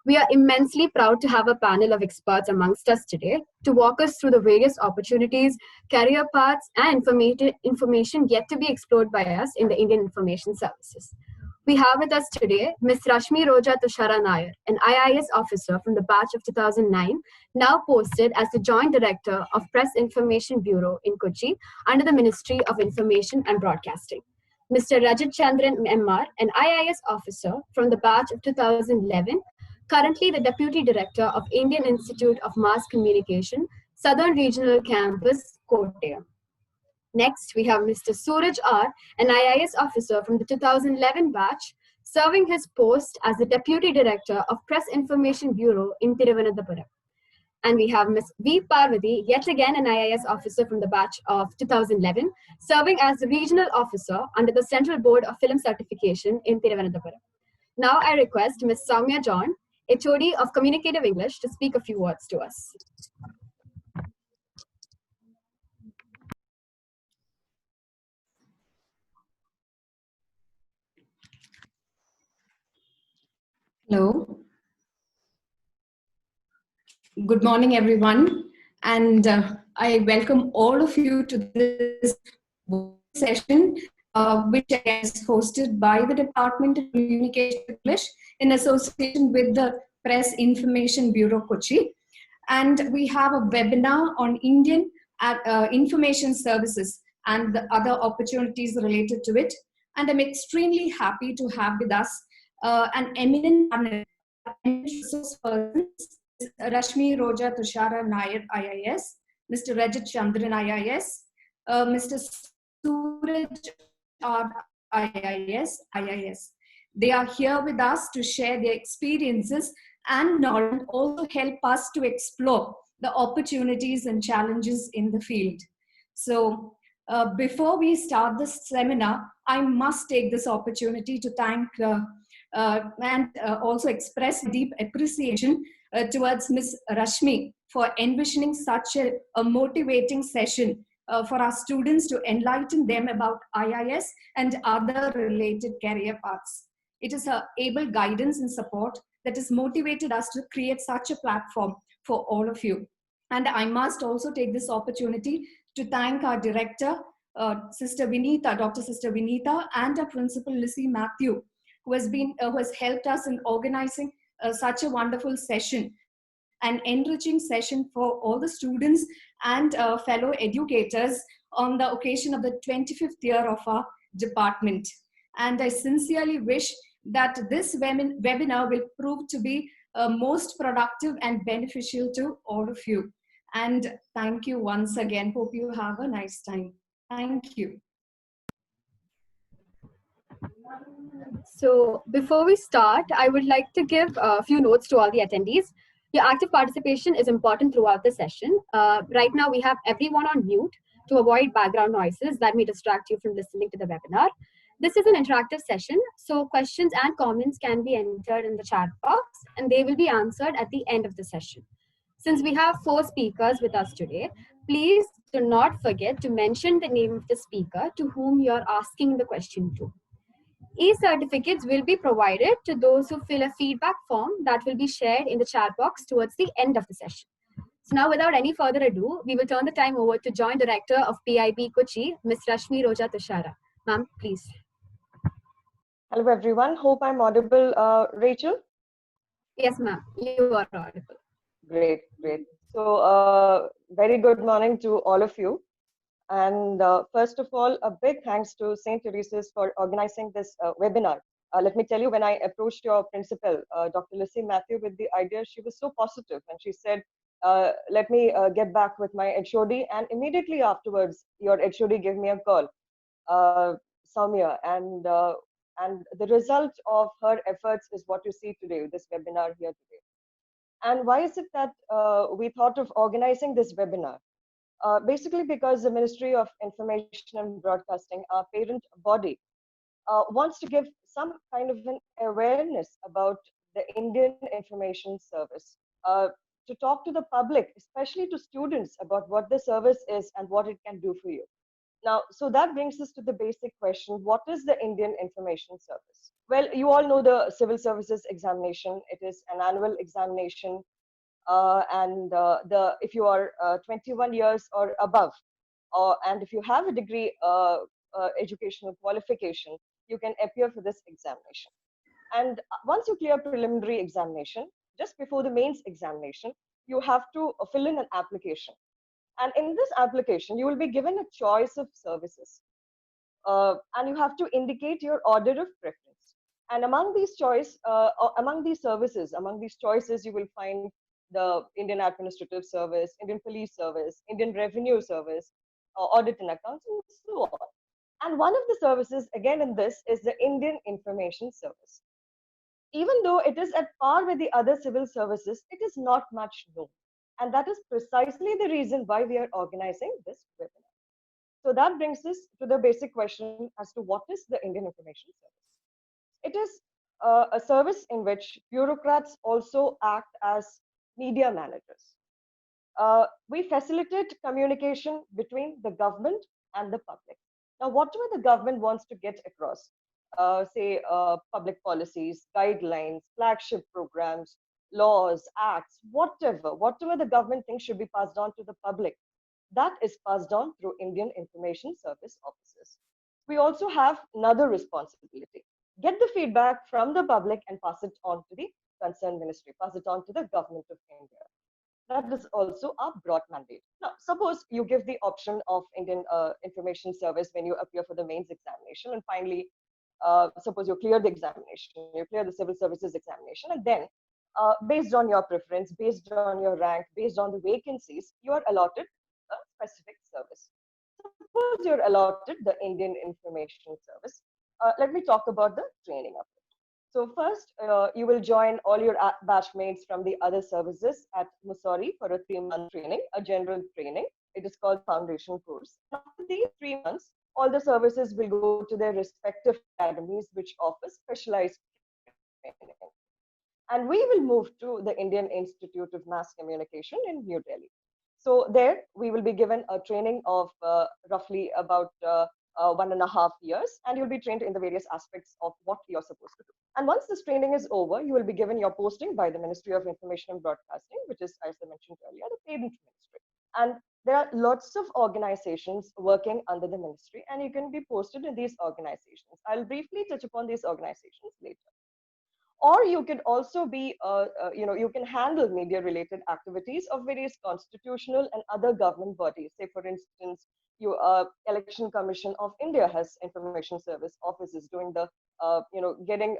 We are immensely proud to have a panel of experts amongst us today to walk us through the various opportunities, career paths, and information yet to be explored by us in the Indian Information Services. We have with us today Ms. Rashmi Roja Tushara Nair, an IIS officer from the batch of 2009, now posted as the Joint Director of Press Information Bureau in Kochi under the Ministry of Information and Broadcasting. Mr. Rajat Chandran MR, an IIS officer from the batch of 2011, currently the Deputy Director of Indian Institute of Mass Communication, Southern Regional Campus, Kottayam. Next, we have Mr. Suraj R., an IIS officer from the 2011 batch, serving his post as the Deputy Director of Press Information Bureau in Thiruvananthapuram. And we have Ms. V. Parvati, yet again an IIS officer from the batch of 2011, serving as the Regional Officer under the Central Board of Film Certification in Thiruvananthapuram. Now I request Ms. Soumya John, HOD of Communicative English, to speak a few words to us. Hello. Good morning, everyone. And I welcome all of you to this session, which is hosted by the Department of Communication English in association with the Press Information Bureau, Kochi. And we have a webinar on Indian information services and the other opportunities related to it. And I'm extremely happy to have with us an eminent resource person, Rashmi Roja Tushara Nair IIS, Mr. Rajat Chandran IIS, Mr. Suraj R IIS. They are here with us to share their experiences and knowledge, also help us to explore the opportunities and challenges in the field. So before we start this seminar, I must take this opportunity to thank and also express deep appreciation towards Ms. Rashmi for envisioning such a motivating session for our students to enlighten them about IIS and other related career paths. It is her able guidance and support that has motivated us to create such a platform for all of you. And I must also take this opportunity to thank our director, Sister Vinita, Dr. Sister Vinita, and our principal, Lissy Matthew, who has helped us in organizing such a wonderful session, an enriching session for all the students and fellow educators on the occasion of the 25th year of our department. And I sincerely wish that this webinar will prove to be most productive and beneficial to all of you. And thank you once again. Hope you have a nice time. Thank you. So before we start, I would like to give a few notes to all the attendees. Your active participation is important throughout the session. Right now, we have everyone on mute to avoid background noises that may distract you from listening to the webinar. This is an interactive session, so questions and comments can be entered in the chat box, and they will be answered at the end of the session. Since we have 4 speakers with us today, please do not forget to mention the name of the speaker to whom you are asking the question to. E-certificates will be provided to those who fill a feedback form that will be shared in the chat box towards the end of the session. So now, without any further ado, we will turn the time over to Joint Director of PIB Kochi, Ms. Rashmi Roja Tushara. Ma'am, please. Hello, everyone. Hope I'm audible, Rachel? Yes, ma'am. You are audible. Great, great. So, very good morning to all of you. And first of all, a big thanks to St. Teresa's for organizing this webinar. Let me tell you, when I approached your principal, Dr. Lissy Matthew, with the idea, she was so positive. And she said, let me get back with my HOD. And immediately afterwards, your HOD gave me a call, Soumya. And the result of her efforts is what you see today, this webinar here today. And why is it that we thought of organizing this webinar? Basically because the Ministry of Information and Broadcasting, our parent body, wants to give some kind of an awareness about the Indian Information Service, to talk to the public, especially to students, about what the service is and what it can do for you. Now, so that brings us to the basic question, what is the Indian Information Service? Well, you all know the Civil Services Examination. It is an annual examination, if you are 21 years or above, and if you have a degree educational qualification, you can appear for this examination. And once you clear preliminary examination, just before the mains examination, you have to fill in an application. And in this application, you will be given a choice of services. And you have to indicate your order of preference. And among these services, among these choices, you will find the Indian Administrative Service, Indian Police Service, Indian Revenue Service, Audit and Accounts, and so on. And one of the services, again in this, is the Indian Information Service. Even though it is at par with the other civil services, it is not much known. And that is precisely the reason why we are organizing this webinar. So that brings us to the basic question as to what is the Indian Information Service. It is a service in which bureaucrats also act as media managers. We facilitate communication between the government and the public. Now, whatever the government wants to get across, say public policies, guidelines, flagship programs, laws, acts, whatever the government thinks should be passed on to the public, that is passed on through Indian Information Service officers. We also have another responsibility. Get the feedback from the public and pass it on to the concerned ministry, pass it on to the government of India. That is also a broad mandate. Now, suppose you give the option of Indian Information Service when you appear for the mains examination, and finally, suppose you clear the examination, you clear the civil services examination, and then based on your preference, based on your rank, based on the vacancies, you are allotted a specific service. Suppose you're allotted the Indian Information Service. Let me talk about the training of it. So first, you will join all your batchmates from the other services at Mussoorie for a 3-month training, a general training. It is called foundation course. After these 3 months, all the services will go to their respective academies, which offer specialized training. And we will move to the Indian Institute of Mass Communication in New Delhi. So there, we will be given a training of roughly about 1.5 years, and you'll be trained in the various aspects of what you're supposed to do. And once this training is over, you will be given your posting by the Ministry of Information and Broadcasting, which is, as I mentioned earlier, the parent ministry. And there are lots of organizations working under the ministry, and you can be posted in these organizations. I'll briefly touch upon these organizations later. Or you could also be, you can handle media related activities of various constitutional and other government bodies. Say, for instance, Election Commission of India has information service offices doing the, getting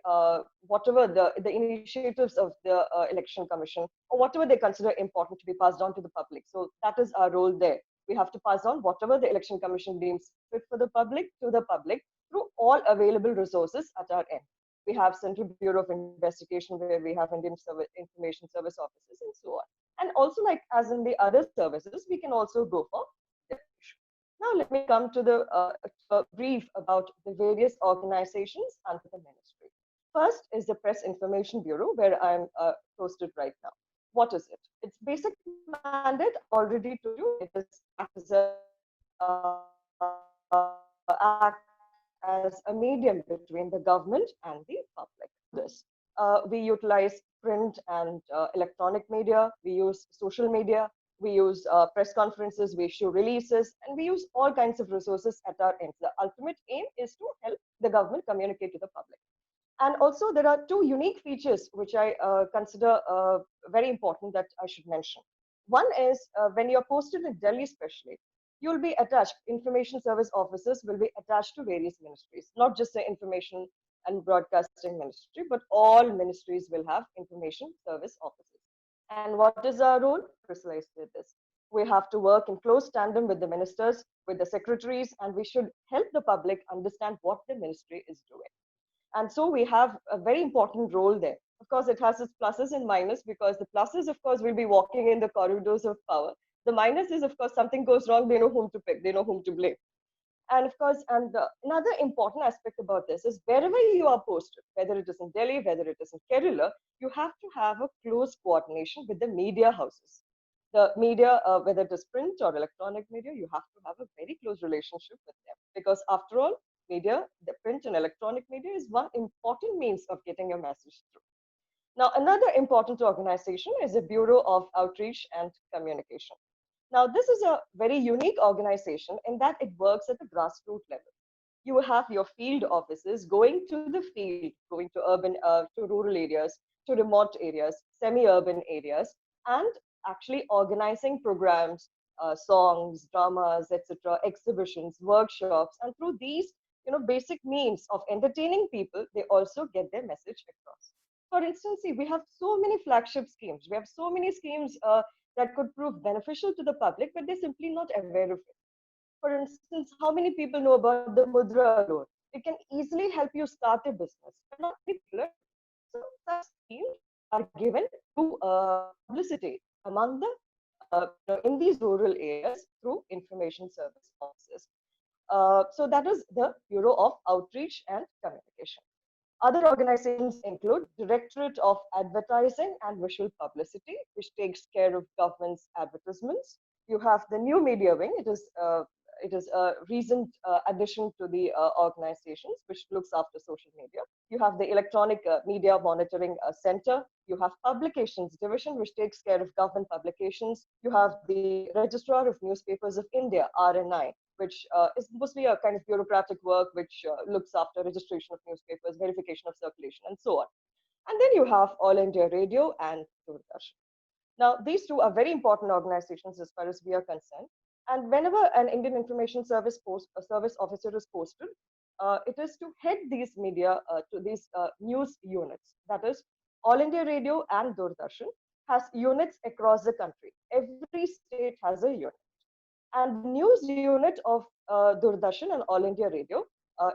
whatever the initiatives of the Election Commission or whatever they consider important to be passed on to the public. So that is our role there. We have to pass on whatever the Election Commission deems fit for the public to the public through all available resources at our end. We have Central Bureau of Investigation where we have Indian Information Service offices and so on. And also, like as in the other services, we can also go for deputation. Now, let me come to the brief about the various organizations under the ministry. First is the Press Information Bureau, where I'm posted right now. What is it? Its basic mandate already told you. It is act as a medium between the government and the public. This we utilize print and electronic media. We use social media. We use press conferences. We issue releases, and we use all kinds of resources at our end. The ultimate aim is to help the government communicate to the public. And also, there are 2 unique features which I consider very important that I should mention. One is when you're posted in Delhi, especially, you'll be attached, information service officers will be attached to various ministries, not just the information and broadcasting ministry, but all ministries will have information service officers. And what is our role? Precisely this. We have to work in close tandem with the ministers, with the secretaries, and we should help the public understand what the ministry is doing. And so we have a very important role there. Of course, it has its pluses and minuses, because the pluses, of course, will be walking in the corridors of power. The minus is, of course, something goes wrong, they know whom to pick, they know whom to blame. And of course, another important aspect about this is wherever you are posted, whether it is in Delhi, whether it is in Kerala, you have to have a close coordination with the media houses. The media, whether it is print or electronic media, you have to have a very close relationship with them, because after all, media, the print and electronic media is one important means of getting your message through. Now, another important organization is the Bureau of Outreach and Communication. Now, this is a very unique organization in that it works at the grassroots level. You have your field offices going to the field, going to urban, to rural areas, to remote areas, semi-urban areas, and actually organizing programs, songs, dramas, etc., exhibitions, workshops, and through these, basic means of entertaining people, they also get their message across. For instance, see, we have so many flagship schemes. We have so many schemes that could prove beneficial to the public, but they're simply not aware of it. For instance, how many people know about the Mudra loan? It can easily help you start a business, but not many people. So such schemes are given to publicity among the in these rural areas through information service offices. So that is the Bureau of Outreach and Communication. Other organizations include Directorate of Advertising and Visual Publicity, which takes care of government's advertisements. You have the New Media Wing. It is a recent addition to the organizations, which looks after social media. You have the Electronic Media Monitoring Center. You have Publications Division, which takes care of government publications. You have the Registrar of Newspapers of India, RNI, which is mostly a kind of bureaucratic work which looks after registration of newspapers, verification of circulation, and so on. And then you have All India Radio and Doordarshan. Now, these two are very important organizations as far as we are concerned. And whenever an Indian Information Service service officer is posted, it is to head these media, to these news units. That is, All India Radio and Doordarshan has units across the country. Every state has a unit. And the news unit of Doordarshan and All India Radio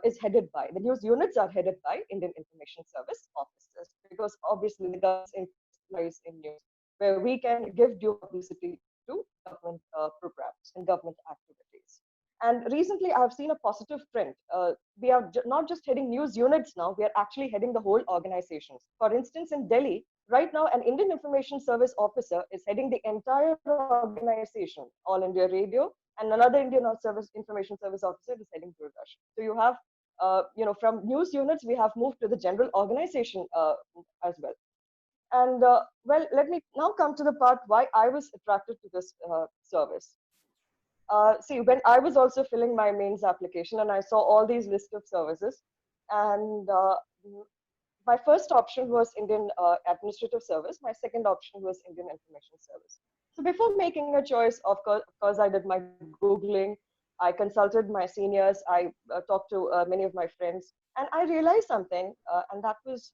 is headed by, the news units are headed by Indian Information Service officers, because obviously the government lies in news, where we can give due publicity to government programs and government activities. And recently, I have seen a positive trend. We are not just heading news units now, we are actually heading the whole organizations. For instance, in Delhi, right now, an Indian Information Service officer is heading the entire organization, All India Radio, and another Indian Information Service officer is heading Doordarshan. So you have, from news units, we have moved to the general organization as well. And well, let me now come to the part why I was attracted to this service. See, when I was also filling my mains application and I saw all these list of services, and my first option was Indian Administrative Service. My second option was Indian Information Service. So before making a choice, of course, I did my Googling. I consulted my seniors. I talked to many of my friends, and I realized something, and that was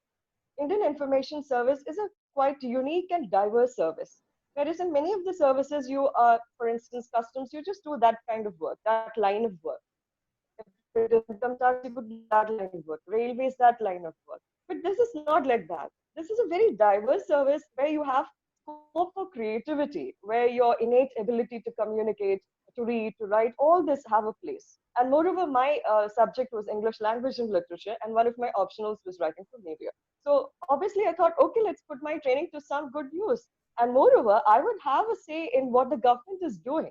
Indian Information Service is a quite unique and diverse service. Whereas in many of the services, you are, for instance, customs, you just do that kind of work, that line of work. If it is income tax, you do that line of work. Railways, that line of work. But this is not like that. This is a very diverse service where you have scope for creativity, where your innate ability to communicate, to read, to write, all this have a place. And moreover, my subject was English language and literature, and one of my optionals was writing for media. So obviously I thought, okay, let's put my training to some good use. And moreover, I would have a say in what the government is doing.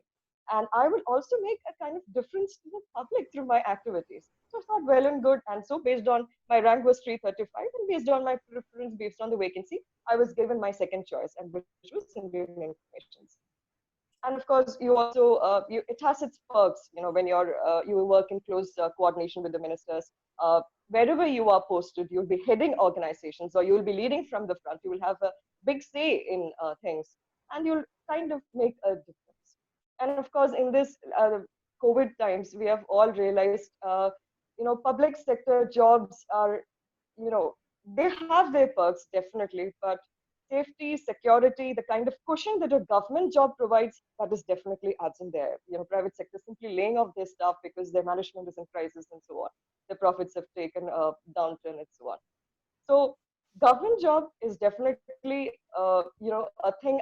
And I would also make a kind of difference to the public through my activities. So it's not well and good. And so based on my rank was 335, and based on my preference, based on the vacancy, I was given my second choice, and which was Indian Information. And of course, you also, it has its perks, when you work in close coordination with the ministers. Wherever you are posted, you'll be heading organizations, or you'll be leading from the front. You will have a big say in things, and you'll kind of make a difference. And of course, in this COVID times, we have all realized, public sector jobs are, they have their perks, definitely, but safety, security, the kind of cushion that a government job provides, that is definitely adds in there. Private sector simply laying off their staff because their management is in crisis and so on. The profits have taken a downturn and so on. So government job is definitely, a thing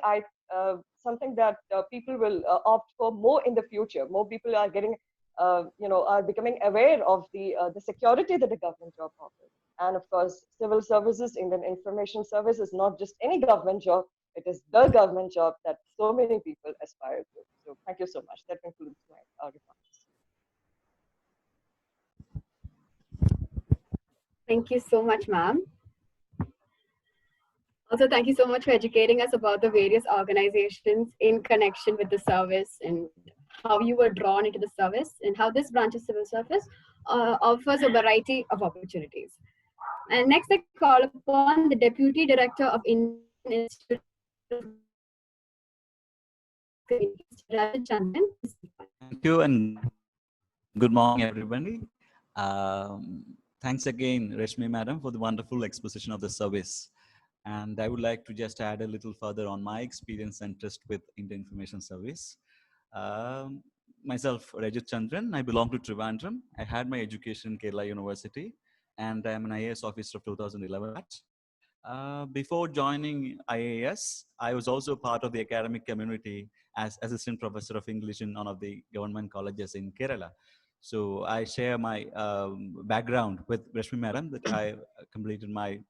something that people will opt for more in the future. More people are getting, are becoming aware of the security that a government job offers. And of course, civil services, Indian Information Service is not just any government job. It is the government job that so many people aspire to. So thank you so much. That concludes my remarks. Thank you so much, ma'am. Also, thank you so much for educating us about the various organizations in connection with the service and how you were drawn into the service and how this branch of civil service offers a variety of opportunities. And next, I call upon the Deputy Director of Indian Institute of Communication, Rajat Chandran. Thank you and good morning, everybody. Thanks again, Reshmi Madam, for the wonderful exposition of the service. And I would like to just add a little further on my experience and interest with Indian Information Service. Myself, Rajat Chandran, I belong to Trivandrum. I had my education in Kerala University, and I'm an IAS officer of 2011 batch. Before joining IAS, I was also part of the academic community as assistant professor of English in one of the government colleges in Kerala. So I share my background with Rashmi Madam that I completed my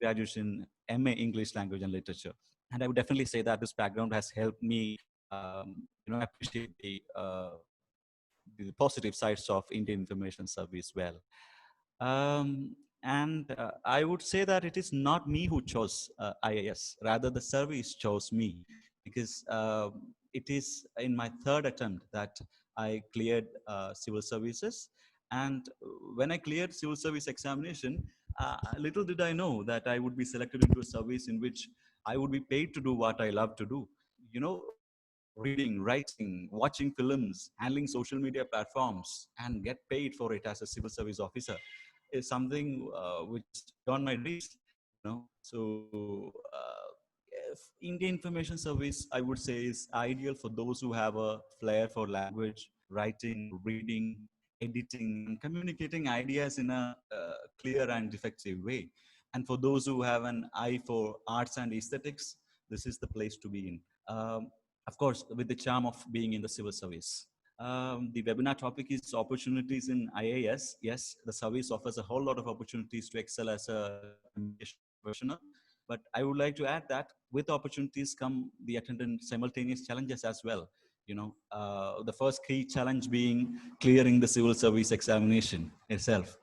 graduation MA English Language and Literature. And I would definitely say that this background has helped me appreciate the positive sides of Indian Information Service well. I would say that it is not me who chose IAS, rather the service chose me, because it is in my third attempt that I cleared civil services. And when I cleared civil service examination, little did I know that I would be selected into a service in which I would be paid to do what I love to do. You know, reading, writing, watching films, handling social media platforms, and get paid for it as a civil service officer is something which is beyond my dreams. You know, so Indian Information Service, I would say, is ideal for those who have a flair for language, writing, reading, editing, and communicating ideas in a clear and effective way. And for those who have an eye for arts and aesthetics, this is the place to be in. Of course, with the charm of being in the civil service. The webinar topic is opportunities in IAS. Yes, the service offers a whole lot of opportunities to excel as a communication professional. But I would like to add that with opportunities come the attendant simultaneous challenges as well. You know, the first key challenge being clearing the civil service examination itself.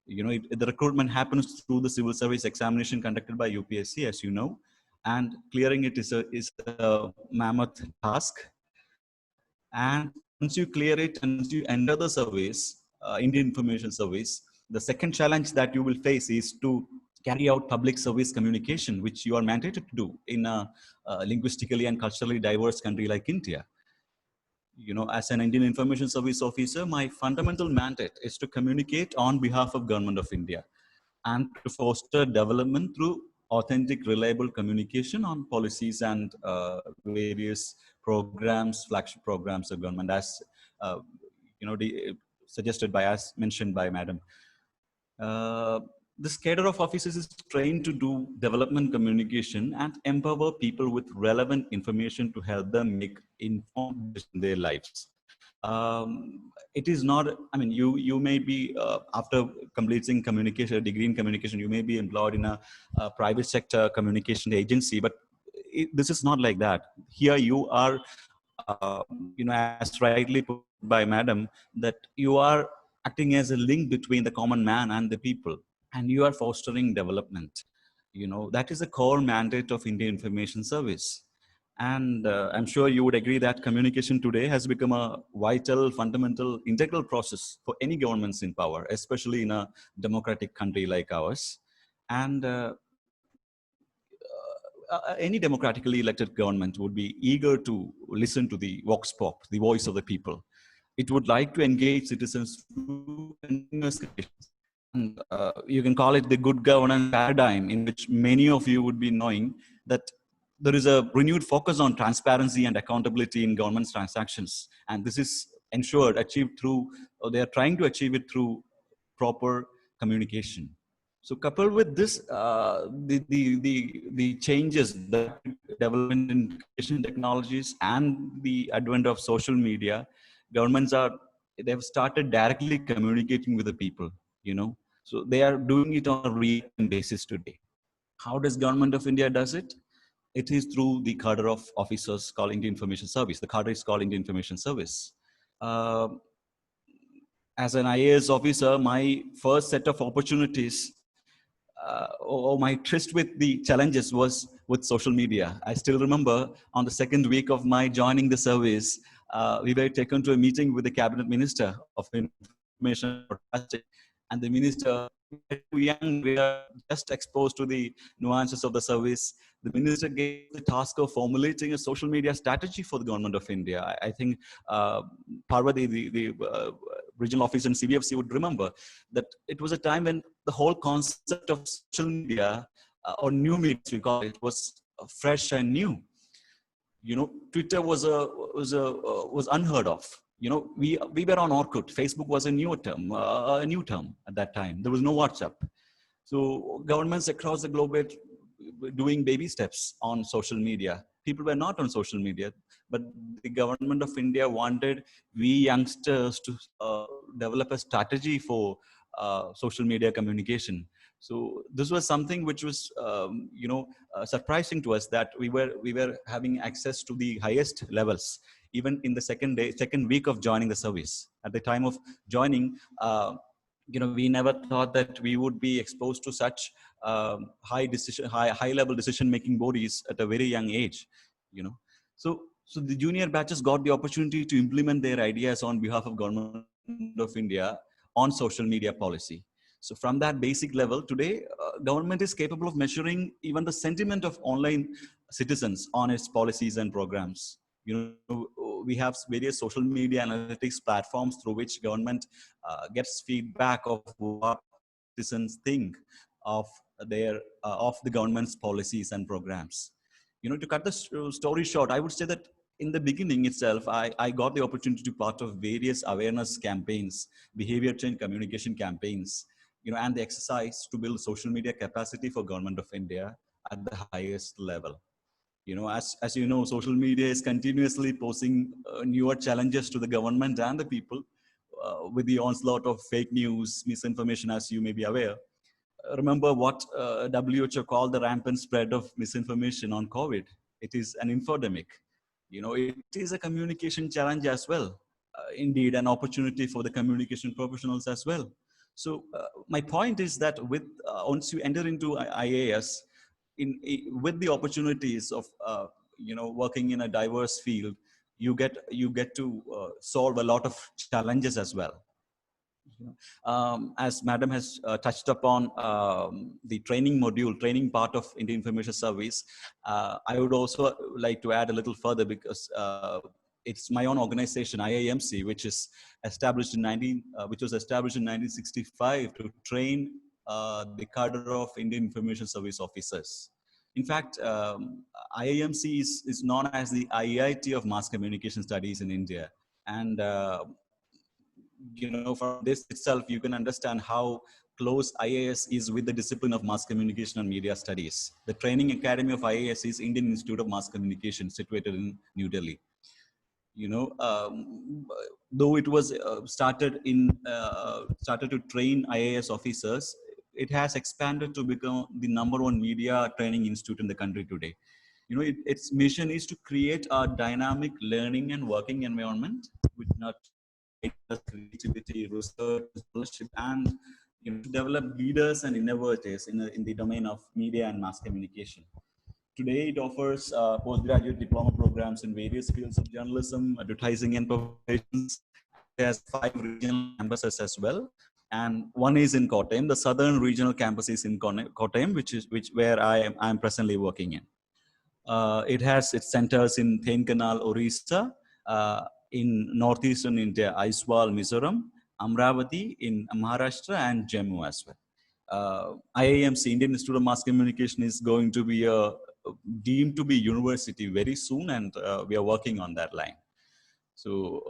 You know, the recruitment happens through the civil service examination conducted by UPSC, as you know, and clearing it is a mammoth task. And once you clear it and once you enter the service, Indian Information Service, the second challenge that you will face is to carry out public service communication, which you are mandated to do in a linguistically and culturally diverse country like India. You know, as an Indian Information Service officer, my fundamental mandate is to communicate on behalf of Government of India and to foster development through authentic, reliable communication on policies and various programs, flagship programs of government, as suggested by us, mentioned by Madam. This cadre of officers is trained to do development communication and empower people with relevant information to help them make informed decisions in their lives. It is not, I mean, you may be, after completing communication, a degree in communication, you may be employed in a private sector communication agency, but this is not like that. Here you are, as rightly put by Madam, that you are acting as a link between the common man and the people, and you are fostering development. You know, that is the core mandate of Indian Information Service. And I'm sure you would agree that communication today has become a vital, fundamental, integral process for any governments in power, especially in a democratic country like ours. And any democratically elected government would be eager to listen to the vox pop, the voice of the people. It would like to engage citizens through continuous communications. And you can call it the good governance paradigm, in which many of you would be knowing that there is a renewed focus on transparency and accountability in government's transactions. And this is ensured, achieved through, or they are trying to achieve it through proper communication. So coupled with this, the changes, the development in communication technologies and the advent of social media, governments they've started directly communicating with the people, you know. So they are doing it on a real-time basis today. How does Government of India does it? it is through the cadre of officers called Indian Information Service. The cadre is called Indian Information Service. Uh, as an IAS officer, my first set of opportunities or my tryst with the challenges was with social media. I still remember on the second week of my joining the service, we were taken to a meeting with the cabinet minister of information broadcasting, and the minister, we were too young, we are just exposed to the nuances of the service. The minister gave the task of formulating a social media strategy for the government of India. I think Parvati, the regional office in CBFC, would remember that it was a time when the whole concept of social media or new media, we call it, was fresh and new. You know, Twitter was unheard of. You know, we were on Orkut. Facebook was a new term at that time. There was no WhatsApp. So governments across the globe were doing baby steps on social media. People were not on social media, but the government of India wanted we youngsters to develop a strategy for social media communication. So this was something which was, surprising to us, that we were having access to the highest levels, even in the second week of joining the service. At the time of joining, we never thought that we would be exposed to such high level decision making bodies at a very young age. So the junior batches got the opportunity to implement their ideas on behalf of government of India on social media policy. So from that basic level, today, government is capable of measuring even the sentiment of online citizens on its policies and programs. We have various social media analytics platforms through which government gets feedback of what citizens think of the government's policies and programs. To cut the story short, I would say that in the beginning itself, I got the opportunity to be part of various awareness campaigns, behavior change communication campaigns, and the exercise to build social media capacity for government of India at the highest level. As you know, social media is continuously posing newer challenges to the government and the people with the onslaught of fake news, misinformation, as you may be aware. Remember what WHO called the rampant spread of misinformation on COVID. It is an infodemic. It is a communication challenge as well. Indeed, an opportunity for the communication professionals as well. So my point is that once you enter into IAS, with the opportunities of working in a diverse field, you get to solve a lot of challenges as well. As Madam has touched upon the training part of Indian Information Service, I would also like to add a little further, because it's my own organization, IIMC, which was established in 1965 to train the cadre of Indian Information Service officers. In fact, IIMC is known as the IIT of Mass Communication Studies in India. And from this itself, you can understand how close IAS is with the discipline of mass communication and media studies. The training academy of IAS is Indian Institute of Mass Communication, situated in New Delhi. Though it was started to train IAS officers, it has expanded to become the #1 media training institute in the country today. Its mission is to create a dynamic learning and working environment which not creativity, research, scholarship, and to develop leaders and innovators in the domain of media and mass communication. Today, it offers postgraduate diploma programs in various fields of journalism, advertising, and publications. It has 5 regional campuses as well, and one is in Kottayam. The southern regional campus is in Kottayam, where I am presently working in. It has its centers in Tenkanal, Orissa, in northeastern India, Aiswal, Mizoram, Amravati in Maharashtra, and Jammu as well. IIMC, Indian Institute of Mass Communication, is going to be deemed to be university very soon, and we are working on that line. So,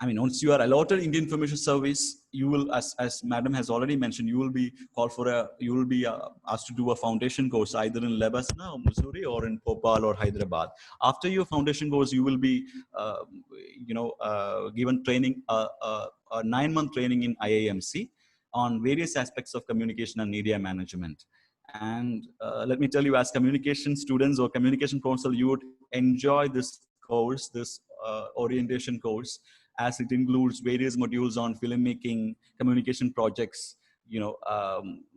once you are allotted Indian Information Service, you will, as Madam has already mentioned, you will be called you will be asked to do a foundation course either in Lebasna or Missouri, or in Bhopal or Hyderabad. After your foundation course, you will be, given training, a 9-month training in IIMC on various aspects of communication and media management. And let me tell you, as communication students or communication council, you would enjoy this course, this orientation course, as it includes various modules on filmmaking, communication projects,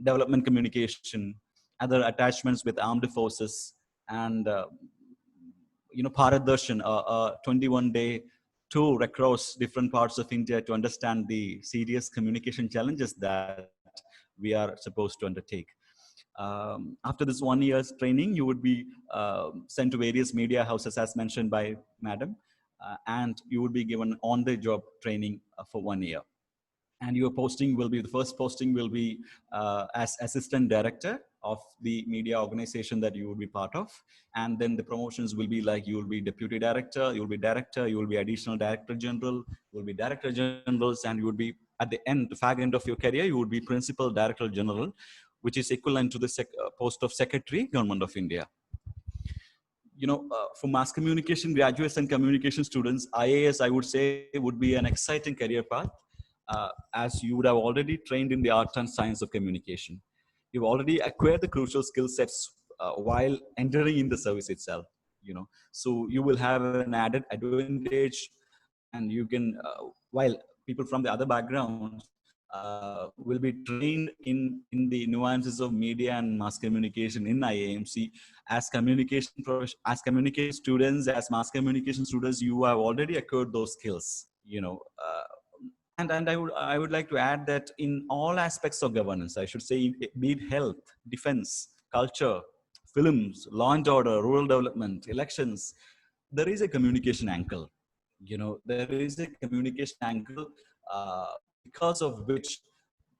development communication, other attachments with armed forces, and Bharat Darshan, a 21-day tour across different parts of India to understand the serious communication challenges that we are supposed to undertake. After this 1 year's training, you would be sent to various media houses, as mentioned by Madam, and you would be given on-the-job training for 1 year. And your posting will be, the first posting will be as assistant director of the media organization that you will be part of. And then the promotions will be like, you will be deputy director, you will be director, you will be additional director general, you will be director generals, and you would be at the end, the fag end of your career, you would be principal director general, which is equivalent to the post of secretary, Government of India. For mass communication graduates and communication students, IAS, I would say, would be an exciting career path, as you would have already trained in the art and science of communication. You've already acquired the crucial skill sets while entering in the service itself. So you will have an added advantage, and you can, while people from the other backgrounds will be trained in the nuances of media and mass communication in IAMC. As communication students, as mass communication students, you have already acquired those skills. And I would like to add that in all aspects of governance, I should say, be it health, defense, culture, films, law and order, rural development, elections, there is a communication angle. There is a communication angle because of which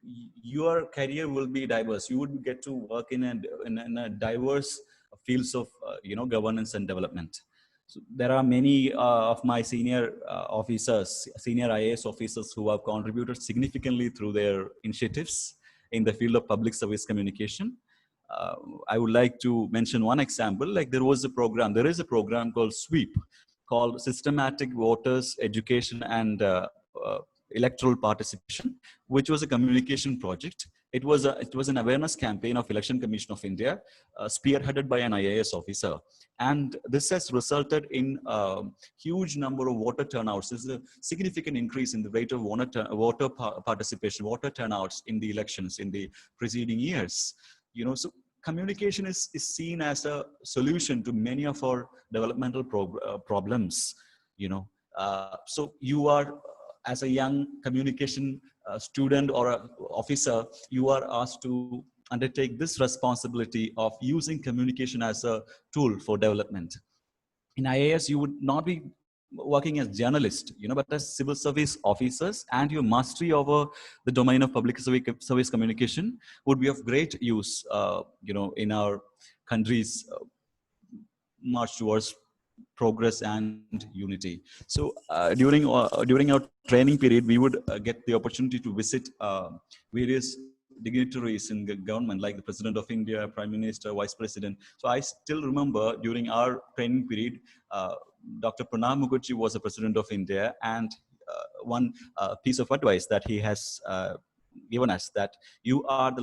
your career will be diverse. You would get to work in a diverse fields of governance and development. So there are many of my senior IAS officers who have contributed significantly through their initiatives in the field of public service communication. I would like to mention one example. Like there is a program called SWEEP, called Systematic Voters Education and Electoral Participation, which was a communication project. It was an awareness campaign of Election Commission of India, spearheaded by an IAS officer. And this has resulted in a huge number of voter turnouts. This is a significant increase in the rate of voter participation, voter turnouts in the elections in the preceding years. So communication is seen as a solution to many of our developmental problems. So you are, as a young communication student or a officer, you are asked to undertake this responsibility of using communication as a tool for development. In IAS, you would not be working as journalists, but as civil service officers, and your mastery over the domain of public service communication would be of great use, in our country's march towards progress and unity. So during our training period, we would get the opportunity to visit various dignitaries in the government, like the President of India, Prime Minister, Vice President. So I still remember during our training period, Dr. Pranab Mukherjee was the President of India, and one piece of advice that he has given us, that you are the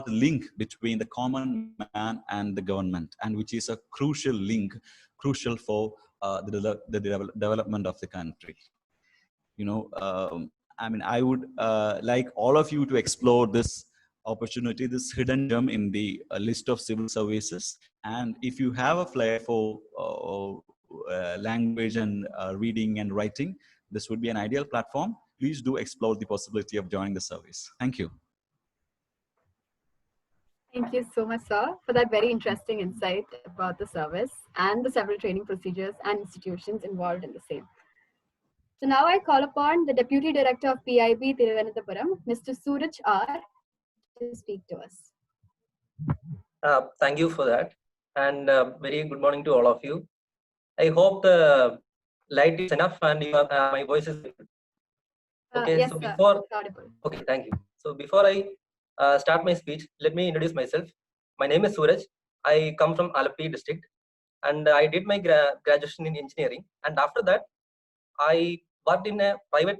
link between the common man and the government, and which is a crucial link, crucial for the development of the country. I would like all of you to explore this opportunity, this hidden gem in the list of civil services. And if you have a flair for language and reading and writing, this would be an ideal platform. Please do explore the possibility of joining the service. Thank you. Thank you so much, sir, for that very interesting insight about the service and the several training procedures and institutions involved in the same. So now I call upon the Deputy Director of PIB Thiruvananthapuram, Mr. Suraj R, to speak to us. Thank you for that, and very good morning to all of you. I hope the light is enough and my voice is good. Okay, yes, so sir. before, Audible. okay, thank you. So before I start my speech, let me introduce myself. My name is Suraj. I come from Alapi district, and I did my graduation in engineering. And after that, I worked in a private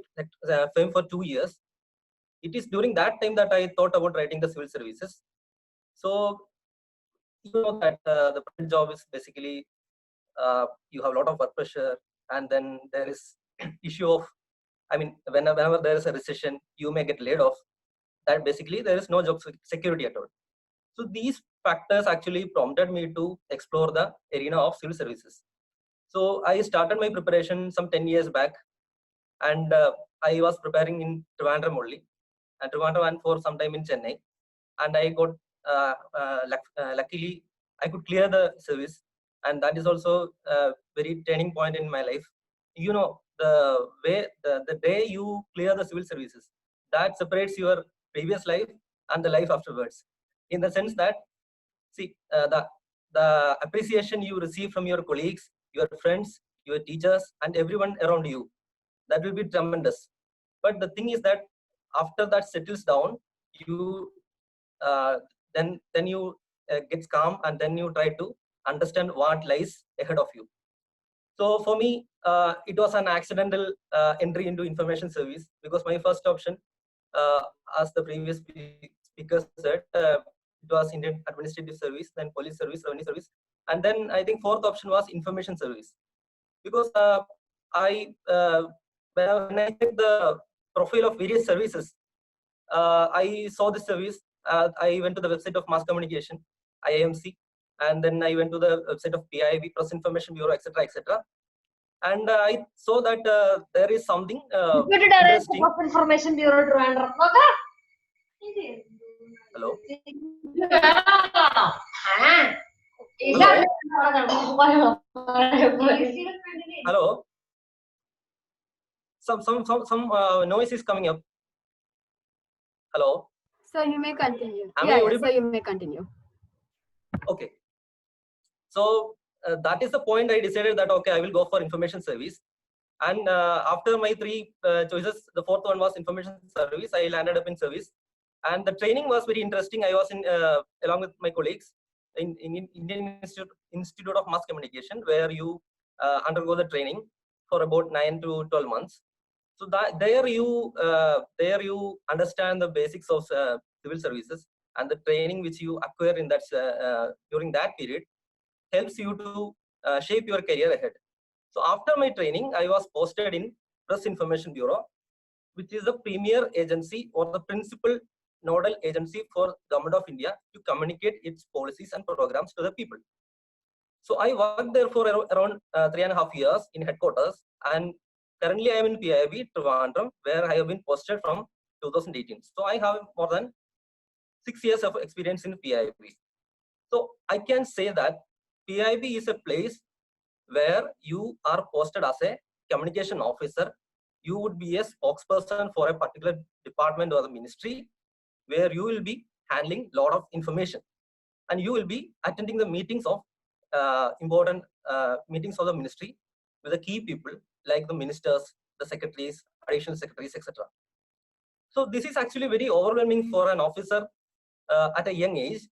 firm for 2 years. It is during that time that I thought about writing the civil services. So you know that the private job is basically you have a lot of work pressure, and then there is issue of, I mean, whenever there is a recession, you may get laid off. That basically there is no job security at all. So these factors actually prompted me to explore the arena of civil services. So I started my preparation some 10 years back, and I was preparing in Trivandrum only, and Trivandrum and for some time in Chennai, and I got luckily I could clear the service, and that is also a very turning point in my life. You know, the way the day you clear the civil services, that separates your previous life and the life afterwards, in the sense that, see, the appreciation you receive from your colleagues, your friends, your teachers, and everyone around you, that will be tremendous. But the thing is that after that settles down, you uh, then you gets calm, and then you try to understand what lies ahead of you. So for me, it was an accidental entry into information service, because my first option, as the previous speaker said, it was Indian Administrative Service, then Police Service, Revenue Service, and then I think fourth option was Information Service, because I when I checked the profile of various services, I saw the service. I went to the website of Mass Communication, IIMC, and then I went to the website of PIB, Press Information Bureau, etc., etc. And I saw that there is something interesting. of Information Bureau Trivandrum. Hello. Hello. Some noise is coming up. Hello. So you may continue. Am I Yeah, audible? so you may continue. Okay. So that is the point. I decided that okay, I will go for information service. And after my three choices, the fourth one was information service. I landed up in service, and the training was very interesting. I was in along with my colleagues in Indian Institute of Mass Communication, where you undergo the training for about 9 to 12 months. So that there you understand the basics of civil services, and the training which you acquire in that during that period helps you to shape your career ahead. So after my training, I was posted in Press Information Bureau, which is the premier agency or the principal nodal agency for Government of India to communicate its policies and programs to the people. So I worked there for around 3.5 years in headquarters, and currently I am in PIB, Trivandrum, where I have been posted from 2018. So I have more than 6 years of experience in PIB. So I can say that PIB is a place where you are posted as a communication officer. You would be a spokesperson for a particular department or the ministry, where you will be handling a lot of information, and you will be attending the meetings of important meetings of the ministry with the key people like the ministers, the secretaries, additional secretaries, etc. So this is actually very overwhelming for an officer at a young age,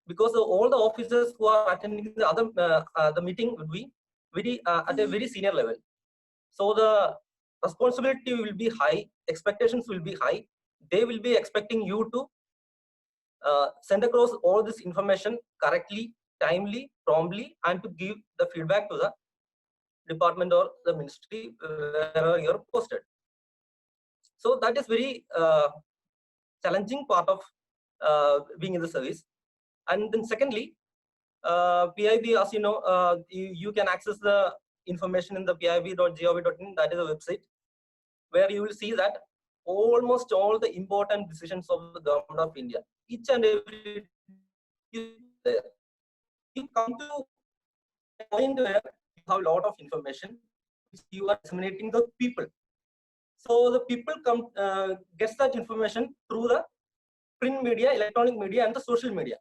because all the officers who are attending the other the meeting would be very at a very senior level. So the responsibility will be high, expectations will be high. They will be expecting you to send across all this information correctly, timely, promptly, and to give the feedback to the department or the ministry wherever you're posted. So that is very challenging part of being in the service. And then secondly, PIB, as you know, you can access the information in the pib.gov.in, that is a website, where you will see that almost all the important decisions of the Government of India, each and every is there. You come to a point where you have a lot of information which you are disseminating to the people. So the people come gets that information through the print media, electronic media, and the social media.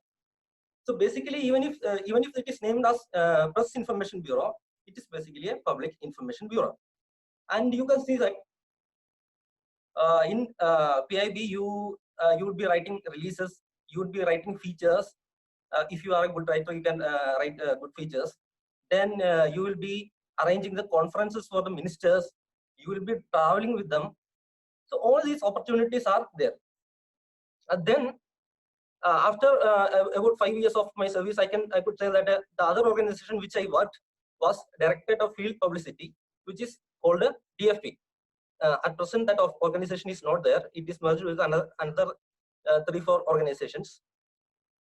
So basically, even if it is named as Press Information Bureau, it is basically a public information bureau. And you can see that in PIB, you would be writing releases, you would be writing features. If you are a good writer, you can write good features. Then you will be arranging the conferences for the ministers. You will be traveling with them. So all these opportunities are there. Then after about 5 years of my service, I could say that the other organization which I worked was Directorate of Field Publicity, which is called DFP. At present, that organization is not there. It is merged with another 3-4 organizations.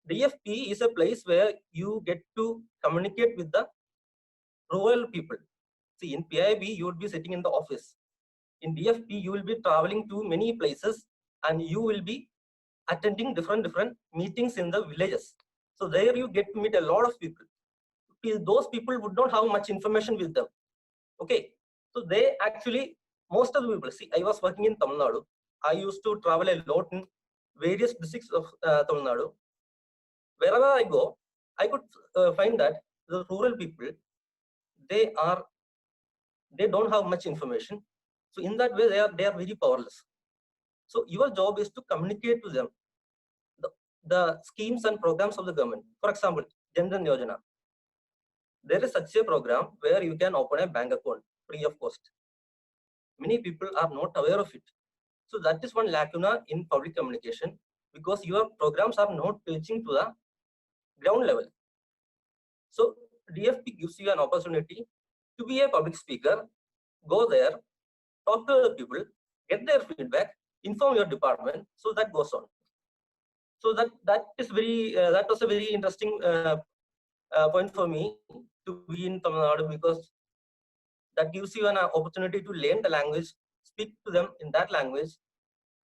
DFP is a place where you get to communicate with the rural people. See, in PIB, you would be sitting in the office. In DFP, you will be traveling to many places and you will be attending different meetings in the villages. So there you get to meet a lot of people. Those people would not have much information with them. Okay, so they actually, most of the people, see, I was working in Tamil Nadu. I used to travel a lot in various districts of Tamil Nadu. Wherever I go, I could find that the rural people, they don't have much information. So in that way, they are very powerless. So your job is to communicate to them the schemes and programs of the government. For example, Jan Dhan Yojana. There is such a program where you can open a bank account free of cost. Many people are not aware of it. So that is one lacuna in public communication, because your programs are not reaching to the ground level. So DFP gives you an opportunity to be a public speaker, go there, talk to the people, get their feedback, inform your department. So that goes on. So that was a very interesting point for me to be in Tamil Nadu, because that gives you an opportunity to learn the language, speak to them in that language.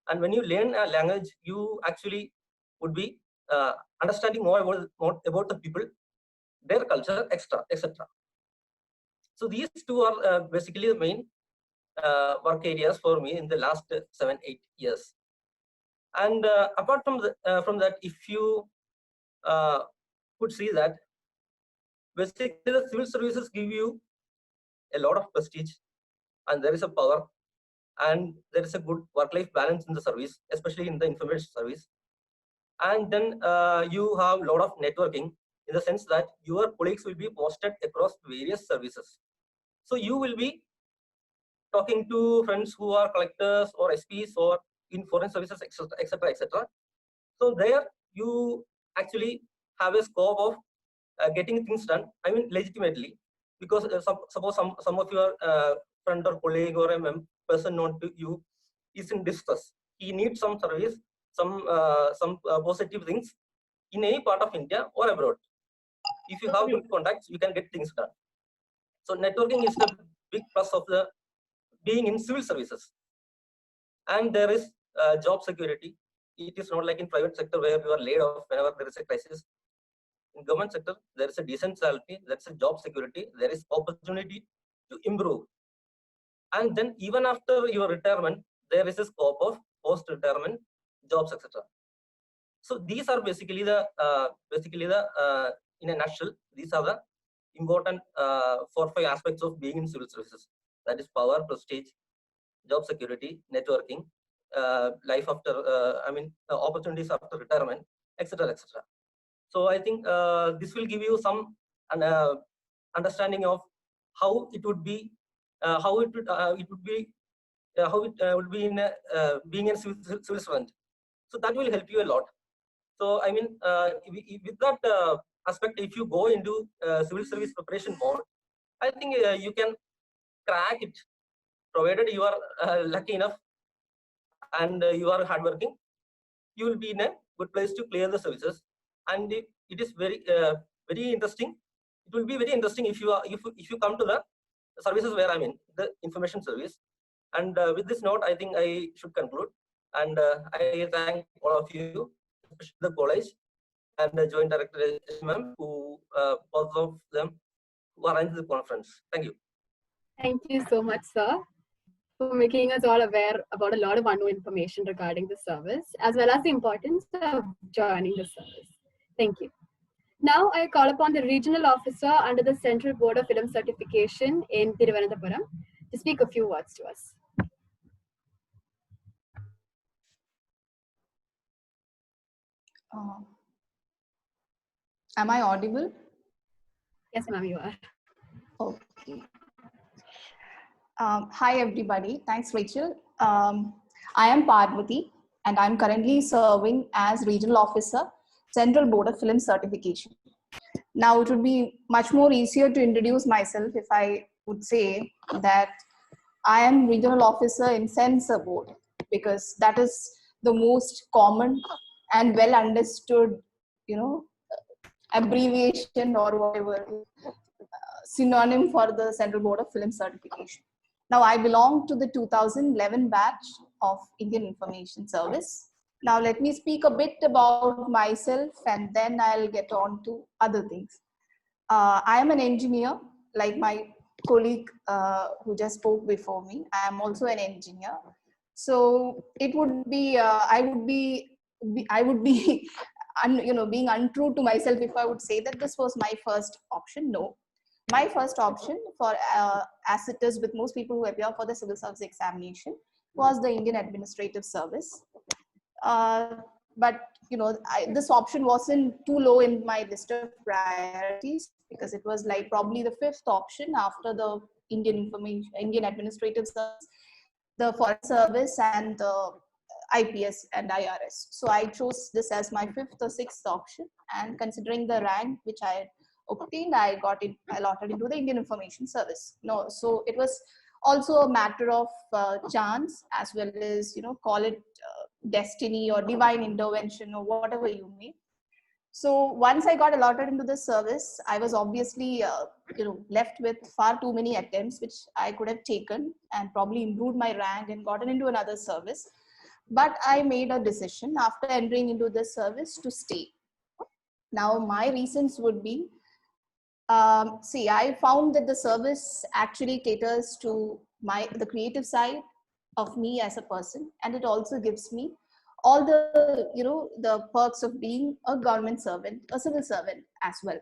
And when you learn a language, you actually would be understanding more about the people, their culture, etc. So these two are basically the main work areas for me in the last 7-8 years. And apart from that, if you could see that basically the civil services give you a lot of prestige, and there is a power, and there is a good work-life balance in the service, especially in the information service. And then you have a lot of networking, in the sense that your colleagues will be posted across various services. So you will be talking to friends who are collectors or SPs or in foreign services, etc. So there you actually have a scope of getting things done, I mean legitimately, because suppose some of your friend or colleague or a person known to you is in distress. He needs some service, some positive things in any part of India or abroad. If you have good contacts, you can get things done. So networking is the big plus of the being in civil services. And there is job security. It is not like in private sector where you are laid off whenever there is a crisis. In government sector, there is a decent salary, there is a job security, there is opportunity to improve. And then even after your retirement, there is a scope of post-retirement jobs, etc. So these are basically the in a nutshell, these are the important 4 or 5 aspects of being in civil services. That is power, prestige, job security, networking, life after, opportunities after retirement, etc. So I think this will give you some understanding of how it would be, how it would be in being a civil servant. So that will help you a lot. So I mean, with that aspect, if you go into civil service preparation mode, I think you can crack it, provided you are lucky enough and you are hardworking. You will be in a good place to clear the services, and it is very interesting. It will be very interesting if you come to the services where I'm in, the information service. And with this note, I think I should conclude. And I thank all of you, especially the college and the Joint Director, ma'am, who both of them who arranged the conference. Thank you. Thank you so much, sir, for making us all aware about a lot of unknown information regarding the service, as well as the importance of joining the service. Thank you. Now I call upon the regional officer under the Central Board of Film Certification in Thiruvananthapuram to speak a few words to us. Am I audible? Yes, ma'am, you are. Okay. Hi, everybody. Thanks, Rachel. I am Parvati, and I'm currently serving as Regional Officer Central Board of Film Certification. Now, it would be much more easier to introduce myself if I would say that I am regional officer in Censor Board, because that is the most common and well understood, abbreviation or whatever, synonym for the Central Board of Film Certification. Now, I belong to the 2011 batch of Indian Information Service. Now, let me speak a bit about myself and then I'll get on to other things. I am an engineer, like my colleague who just spoke before me. I am also an engineer. So it would be, I would be being untrue to myself if I would say that this was my first option. No. My first option, for as it is with most people who appear for the civil service examination, was the Indian Administrative Service. But this option wasn't too low in my list of priorities, because it was like probably the fifth option after the Indian Administrative Service, the Foreign Service, and the IPS and IRS. So I chose this as my fifth or sixth option, and considering the rank which I obtained, I got it allotted into the Indian Information Service. No, so it was also a matter of chance, as well as call it destiny or divine intervention or whatever you may. So once I got allotted into this service, I was obviously left with far too many attempts which I could have taken and probably improved my rank and gotten into another service. But I made a decision after entering into this service to stay. Now my reasons would be, I found that the service actually caters to the creative side of me as a person, and it also gives me all the the perks of being a government servant, a civil servant as well.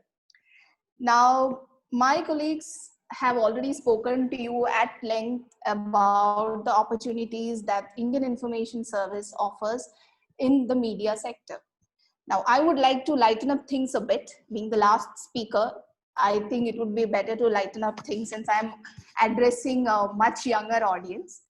Now my colleagues have already spoken to you at length about the opportunities that Indian Information Service offers in the media sector. Now I would like to lighten up things a bit. Being the last speaker, I think it would be better to lighten up things since I'm addressing a much younger audience.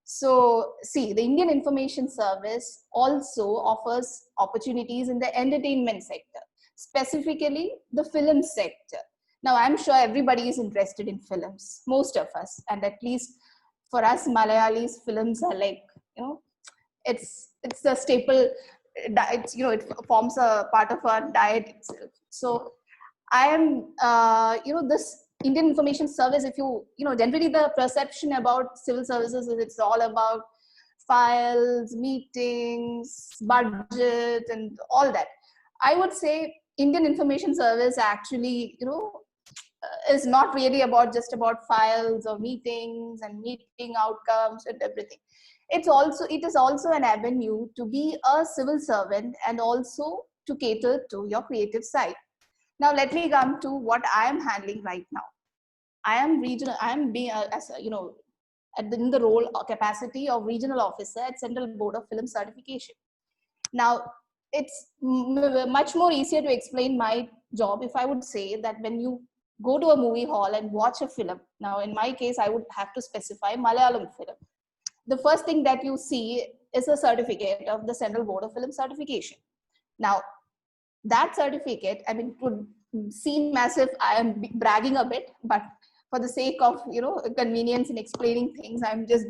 So the Indian Information Service also offers opportunities in the entertainment sector, specifically the film sector. Now I'm sure everybody is interested in films, most of us, and at least for us Malayalis, films are like, it's the staple, it forms a part of our diet itself. So I am, this Indian Information Service, if generally the perception about civil services is it's all about files, meetings, budget, and all that. I would say Indian Information Service actually, is not really just about files or meetings and meeting outcomes and everything. It is also an avenue to be a civil servant and also to cater to your creative side. Now let me come to what I am handling right now. I am being in the role or capacity of regional officer at Central Board of Film Certification. Now it's much more easier to explain my job if I would say that when you go to a movie hall and watch a film, now in my case I would have to specify Malayalam film, the first thing that you see is a certificate of the Central Board of Film Certification. Now that certificate, I mean, it would seem as if I am bragging a bit, but for the sake of convenience in explaining things, I'm just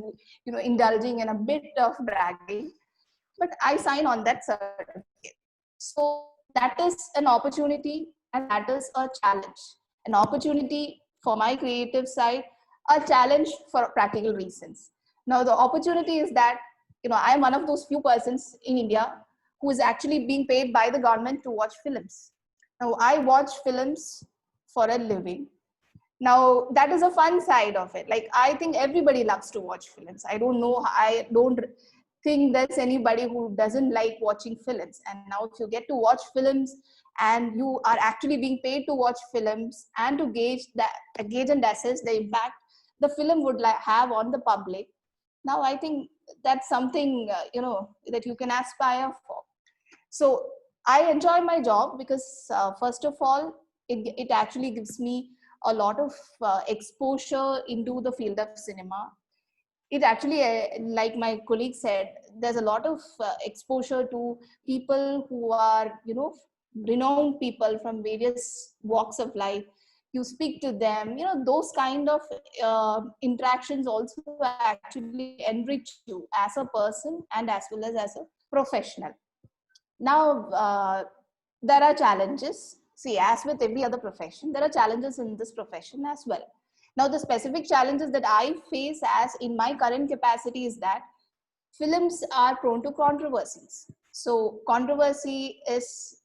indulging in a bit of bragging. But I sign on that certificate. So that is an opportunity and that is a challenge. An opportunity for my creative side, a challenge for practical reasons. Now the opportunity is that I am one of those few persons in India who is actually being paid by the government to watch films. Now I watch films for a living. Now that is a fun side of it. Like, I think everybody loves to watch films. I don't think there's anybody who doesn't like watching films. And now if you get to watch films and you are actually being paid to watch films and to gauge and assess the impact the film would have on the public, now I think that's something that you can aspire for. So I enjoy my job because first of all, it actually gives me a lot of exposure into the field of cinema. it actually, like my colleague said, there's a lot of exposure to people who are, renowned people from various walks of life. You speak to them, those kind of interactions also actually enrich you as a person and as well as a professional. Now, there are challenges. See, as with every other profession, there are challenges in this profession as well. Now, the specific challenges that I face as in my current capacity is that films are prone to controversies. So controversy is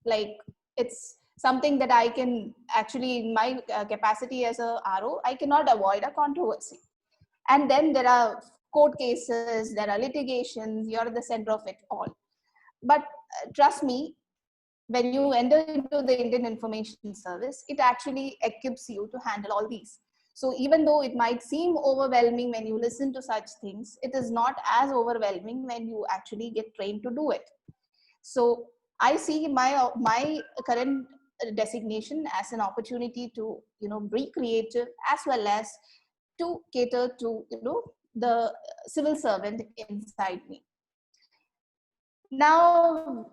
like, it's something that I can actually, in my capacity as a RO, I cannot avoid a controversy. And then there are court cases, there are litigations, you're at the center of it all. But trust me, when you enter into the Indian Information Service, it actually equips you to handle all these. So even though it might seem overwhelming when you listen to such things, it is not as overwhelming when you actually get trained to do it. So I see my current designation as an opportunity to, be creative as well as to cater to, the civil servant inside me. Now,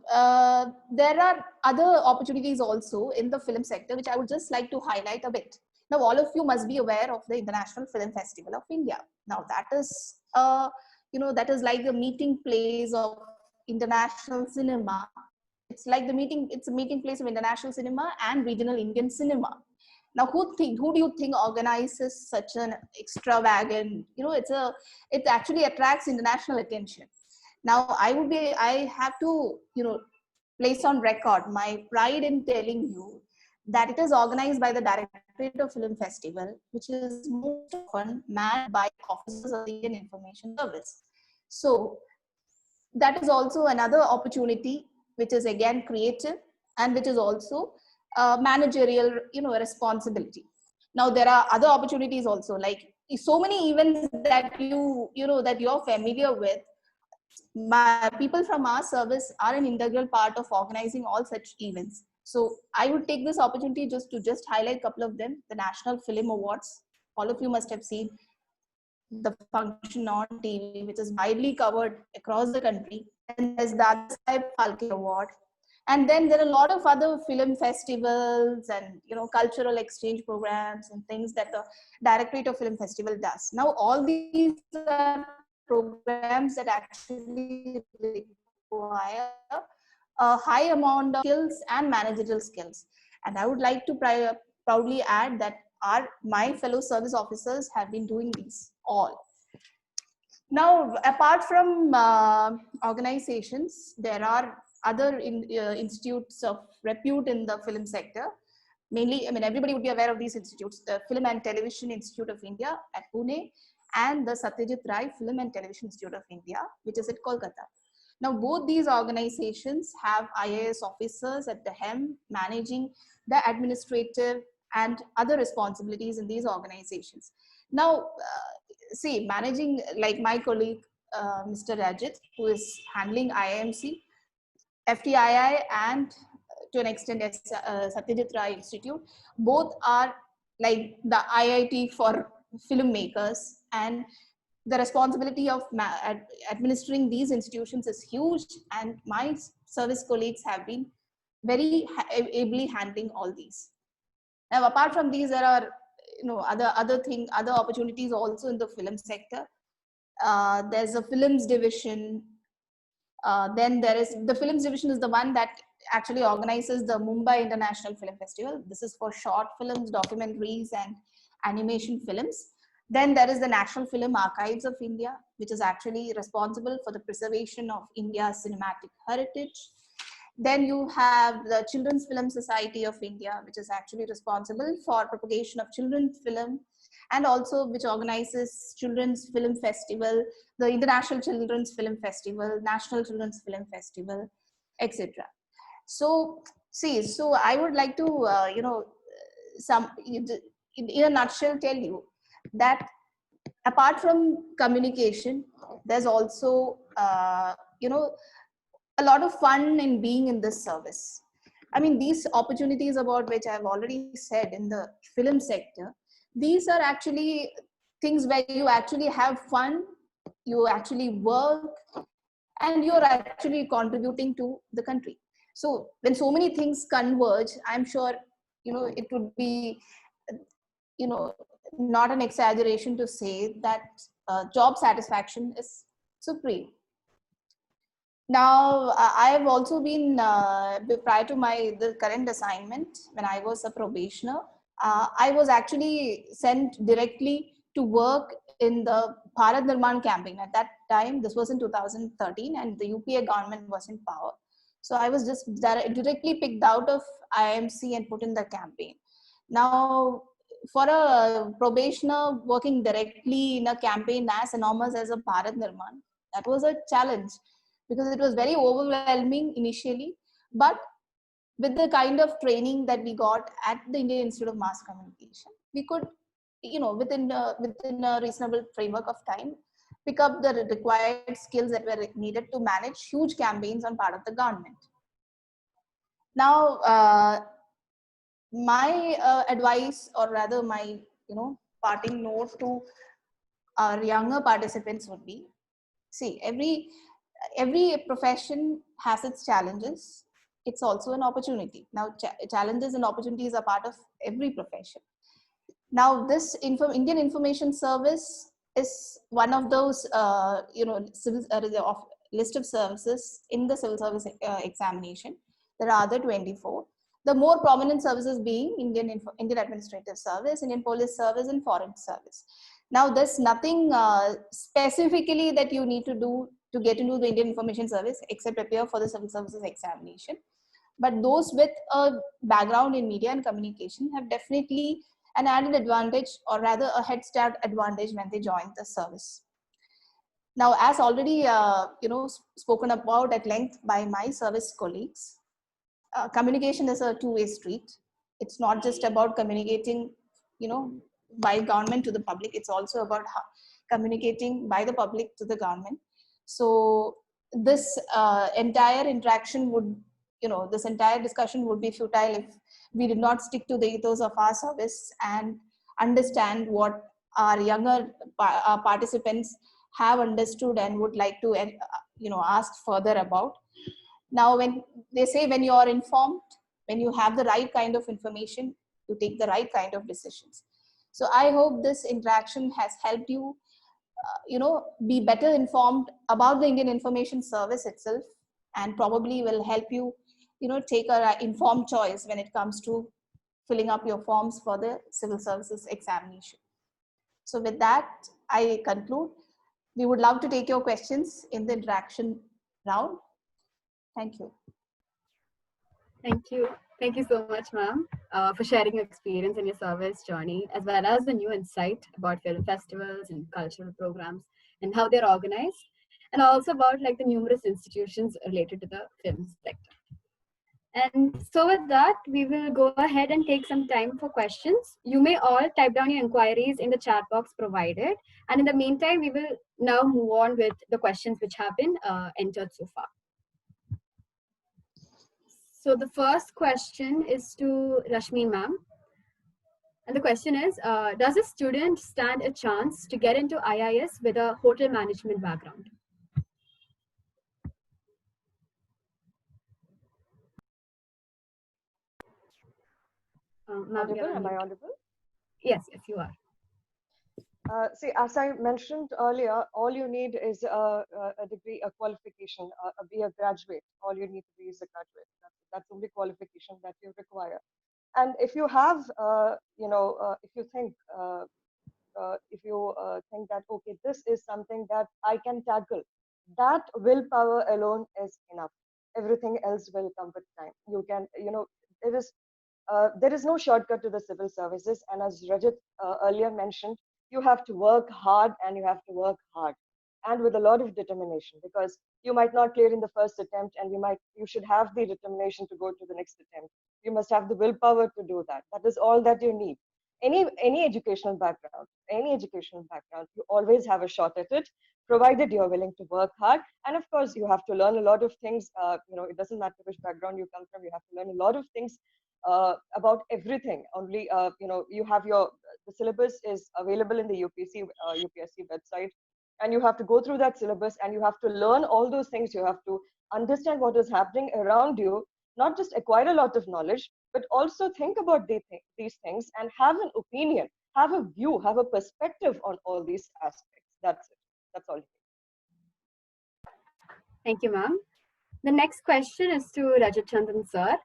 there are other opportunities also in the film sector, which I would just like to highlight a bit. Now, all of you must be aware of the International Film Festival of India. Now, that is, that is like the meeting place of international cinema. It's like it's a meeting place of international cinema and regional Indian cinema. Now, who do you think organizes such an extravagant, it actually attracts international attention. Now, I have to, place on record my pride in telling you that it is organized by the Directorate of Film Festival, which is most often manned by officers of the Indian Information Service. So that is also another opportunity, which is again creative and which is also managerial, responsibility. Now, there are other opportunities also, like so many events that that you're familiar with. People from our service are an integral part of organizing all such events. So I would take this opportunity just to highlight a couple of them. The National Film Awards, all of you must have seen the function on TV, which is widely covered across the country. And there's the Dadasaheb Phalke Award. And then there are a lot of other film festivals and, cultural exchange programs and things that the Directorate of Film Festival does. Now, all these are programs that actually require a high amount of skills and managerial skills. And I would like to proudly add that my fellow service officers have been doing these all. Now, apart from organizations, there are other institutes of repute in the film sector. Mainly, everybody would be aware of these institutes: the Film and Television Institute of India at Pune, and the Satyajit Ray Film and Television Institute of India, which is at Kolkata. Now, both these organizations have IAS officers at the helm managing the administrative and other responsibilities in these organizations. Now, see, managing, like my colleague, Mr. Rajit, who is handling IIMC, FTII, and to an extent Satyajit Ray Institute, both are like the IIT for filmmakers, and the responsibility of administering these institutions is huge, and my service colleagues have been very ably handling all these. Now, apart from these, there are other opportunities also in the film sector. There's a films division. Then there is the films division is the one that actually organizes the Mumbai International Film Festival. This is for short films, documentaries, and animation films. Then there is the National Film Archives of India, which is actually responsible for the preservation of India's cinematic heritage. Then you have the Children's Film Society of India, which is actually responsible for propagation of children's film, and also which organizes Children's Film Festival, the International Children's Film Festival, National Children's Film Festival, etc. So, so I would like to, in a nutshell, tell you that apart from communication, there's also, a lot of fun in being in this service. These opportunities about which I've already said in the film sector, these are actually things where you actually have fun, you actually work, and you're actually contributing to the country. So when so many things converge, I'm sure, it would be, not an exaggeration to say that job satisfaction is supreme. Now, I have also been, prior to the current assignment, when I was a probationer, I was actually sent directly to work in the Bharat Nirman campaign. At that time, this was in 2013, and the UPA government was in power. So I was just directly picked out of IMC and put in the campaign. Now, for a probationer working directly in a campaign as enormous as a Bharat Nirman, that was a challenge, because it was very overwhelming initially. But with the kind of training that we got at the Indian Institute of Mass Communication, we could, within a reasonable framework of time, pick up the required skills that were needed to manage huge campaigns on part of the government. Now, my advice, or rather my, parting note to our younger participants would be, see, every profession has its challenges. It's also an opportunity. Now, challenges and opportunities are part of every profession. Now, this Indian Information Service is one of those, list of services in the civil service examination. There are other 24. The more prominent services being Indian Administrative Service, Indian Police Service, and Foreign Service. Now, there's nothing specifically that you need to do to get into the Indian Information Service except appear for the civil services examination. But those with a background in media and communication have definitely an added advantage, or rather a head start advantage, when they join the service. Now, as already spoken about at length by my service colleagues, communication is a two-way street. It's not just about communicating, by government to the public. It's also about communicating by the public to the government. So this entire interaction would, this entire discussion would be futile if we did not stick to the ethos of our service and understand what our younger participants have understood and would like to, ask further about. Now, when they say, when you are informed, when you have the right kind of information, you take the right kind of decisions. So I hope this interaction has helped you, be better informed about the Indian Information Service itself, and probably will help you, take an informed choice when it comes to filling up your forms for the civil services examination. So with that, I conclude. We would love to take your questions in the interaction round. Thank you. Thank you. Thank you so much, ma'am, for sharing your experience and your service journey, as well as the new insight about film festivals and cultural programs and how they're organized, and also about like the numerous institutions related to the film sector. And so with that, we will go ahead and take some time for questions. You may all type down your inquiries in the chat box provided. And in the meantime, we will now move on with the questions which have been entered so far. So the first question is to Rashmi ma'am. And the question is, does a student stand a chance to get into IIS with a hotel management background? Audible? Am I audible? Yes, yes, you are. See, as I mentioned earlier, all you need is a degree, a qualification, be a graduate. All you need to be is a graduate. That's the only qualification that you require. And if you have, if you think that, okay, this is something that I can tackle, that willpower alone is enough. Everything else will come with time. You can, there is no shortcut to the civil services. And as Rajat earlier mentioned, you have to work hard, and you have to work hard and with a lot of determination, because you might not clear in the first attempt, and you should have the determination to go to the next attempt. You must have the willpower to do that. That is all that you need. Any educational background, you always have a shot at it, provided you're willing to work hard. And of course, you have to learn a lot of things. It doesn't matter which background you come from, you have to learn a lot of things about everything. Only, you have your The syllabus is available in the UPSC website, and you have to go through that syllabus and you have to learn all those things. You have to understand what is happening around you, not just acquire a lot of knowledge, but also think about these things and have an opinion, have a view, have a perspective on all these aspects. That's it. That's all. Thank you, ma'am. The next question is to Rajat Chandan sir.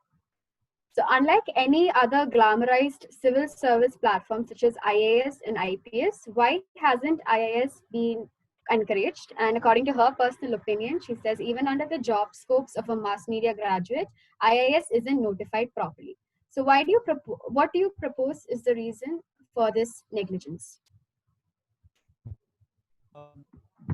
So unlike any other glamorized civil service platform such as IAS and IPS, why hasn't IAS been encouraged? And according to her personal opinion, she says even under the job scopes of a mass media graduate, IAS isn't notified properly. So what do you propose is the reason for this negligence?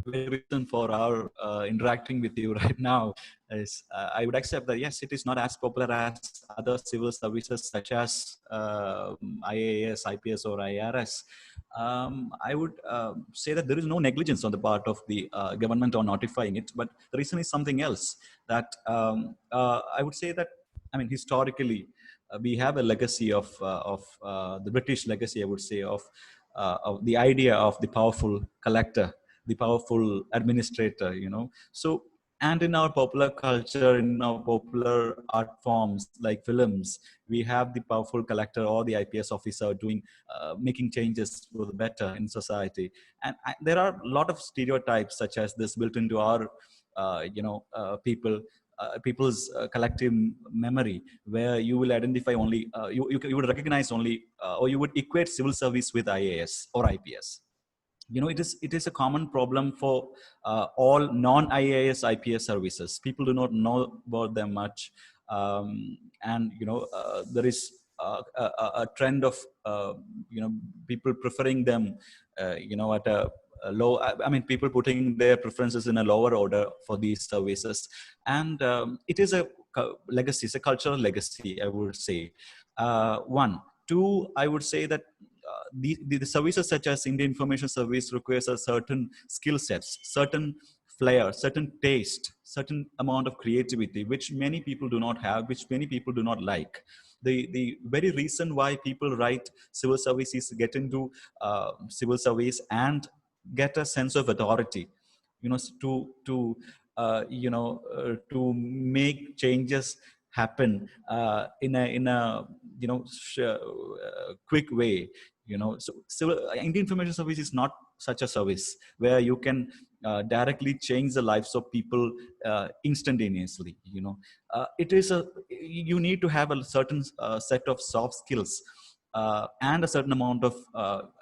Very reason for our interacting with you right now is I would accept that yes, it is not as popular as other civil services such as IAS, IPS, or IRS. I would say that there is no negligence on the part of the government on notifying it, but the reason is something else. That I would say that, I mean, historically, we have a legacy of the British legacy, I would say, of the idea of the powerful collector, the powerful administrator, So, and in our popular culture, in our popular art forms like films, we have the powerful collector or the IPS officer doing, making changes for the better in society. And there are a lot of stereotypes such as this built into our, people's collective memory, where you will identify only, you would recognize only, or you would equate civil service with IAS or IPS. It is a common problem for all non-IAS IPS services. People do not know about them much, and there is a trend of people preferring them, at a low. I mean, people putting their preferences in a lower order for these services, and it is a legacy. It's a cultural legacy, I would say. One, two, I would say that the services such as Indian Information Service requires a certain skill sets, certain flair, certain taste, certain amount of creativity, which many people do not have, which many people do not like. The very reason why people write civil service is to get into civil service and get a sense of authority, to make changes happen in a quick way. So Indian Information Service is not such a service where you can directly change the lives of people instantaneously. It is you need to have a certain set of soft skills and a certain amount of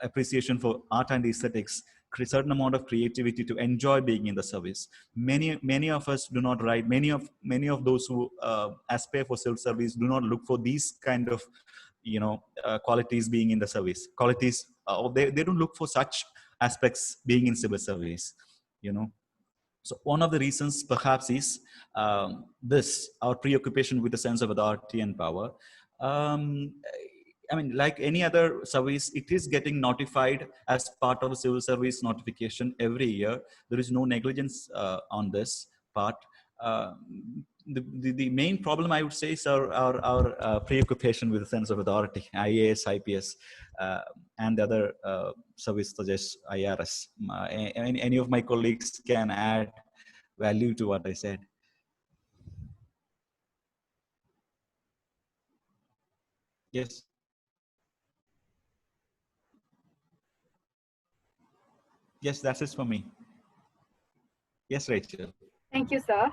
appreciation for art and aesthetics, a certain amount of creativity to enjoy being in the service. Many of us do not write. Many of those who aspire for civil service do not look for these kind of qualities being in the service. Qualities, they don't look for such aspects being in civil service. So one of the reasons perhaps is this, our preoccupation with the sense of authority and power. I mean, like any other service, it is getting notified as part of the civil service notification every year. There is no negligence on this part. The main problem, I would say, is our preoccupation with the sense of authority, IAS, IPS, and other service such as IRS. Any of my colleagues can add value to what I said. Yes. Yes, that's it for me. Yes, Rachel. Thank you, sir.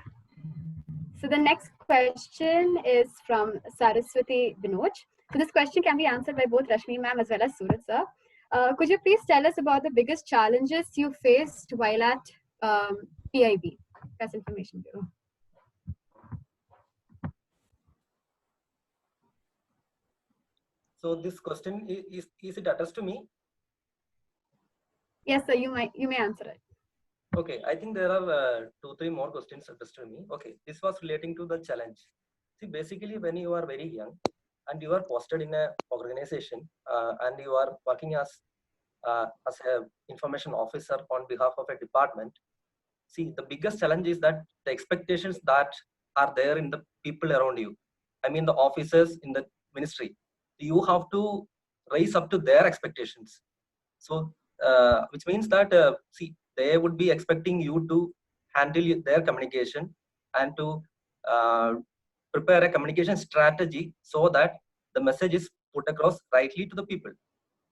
So the next question is from Saraswati Binoj. So this question can be answered by both Rashmi ma'am as well as Suraj sir. Could you please tell us about the biggest challenges you faced while at PIB, Press Information Bureau? So this question is it addressed to me? Yes, sir. You may answer it. Okay, I think there are 2-3 more questions addressed to me. Okay, this was relating to the challenge. See, basically, when you are very young and you are posted in an organization and you are working as a information officer on behalf of a department, see, the biggest challenge is that the expectations that are there in the people around you, I mean the officers in the ministry, you have to rise up to their expectations. So, which means that, see, they would be expecting you to handle their communication and to prepare a communication strategy so that the message is put across rightly to the people.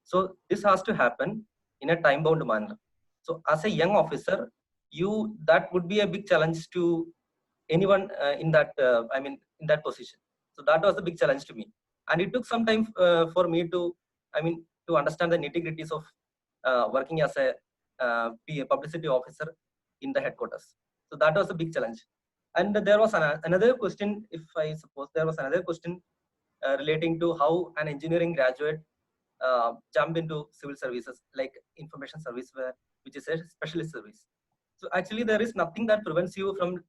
So this has to happen in a time-bound manner. So as a young officer, that would be a big challenge to anyone in that, in that position. So that was a big challenge to me, and it took some time for me to, to understand the nitty-gritties of working as a publicity officer in the headquarters. So that was a big challenge. And there was another question, if I suppose there was another question relating to how an engineering graduate jump into civil services like information service, which is a specialist service. So actually there is nothing that prevents you from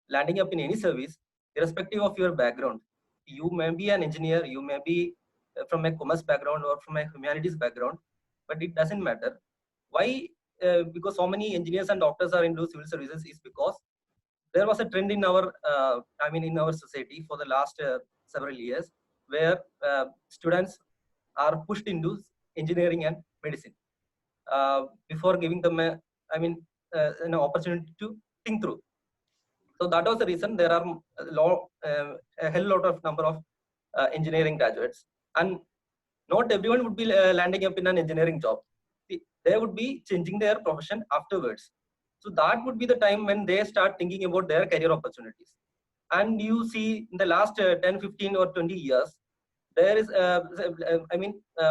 landing up in any service, irrespective of your background. You may be an engineer, you may be from a commerce background or from a humanities background, but it doesn't matter. Why? Because so many engineers and doctors are into civil services is because there was a trend in our, in our society for the last several years, where students are pushed into engineering and medicine before giving them an opportunity to think through. So that was the reason there are a hell lot of number of engineering graduates, and not everyone would be landing up in an engineering job. They would be changing their profession afterwards. So that would be the time when they start thinking about their career opportunities. And you see in the last 10, 15 or 20 years, there is,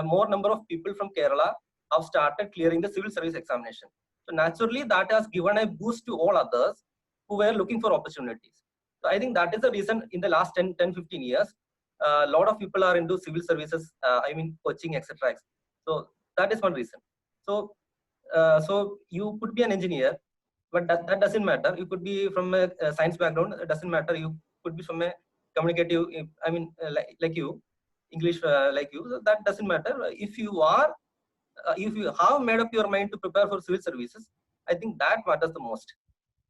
more number of people from Kerala have started clearing the civil service examination. So naturally, that has given a boost to all others who were looking for opportunities. So I think that is the reason in the last 10, 15 years, a lot of people are into civil services, coaching, etc. So that is one reason. So, so you could be an engineer, but that doesn't matter. You could be from a science background. It doesn't matter. You could be from a communicative, like you, English like you. So that doesn't matter. If you are, if you have made up your mind to prepare for civil services, I think that matters the most.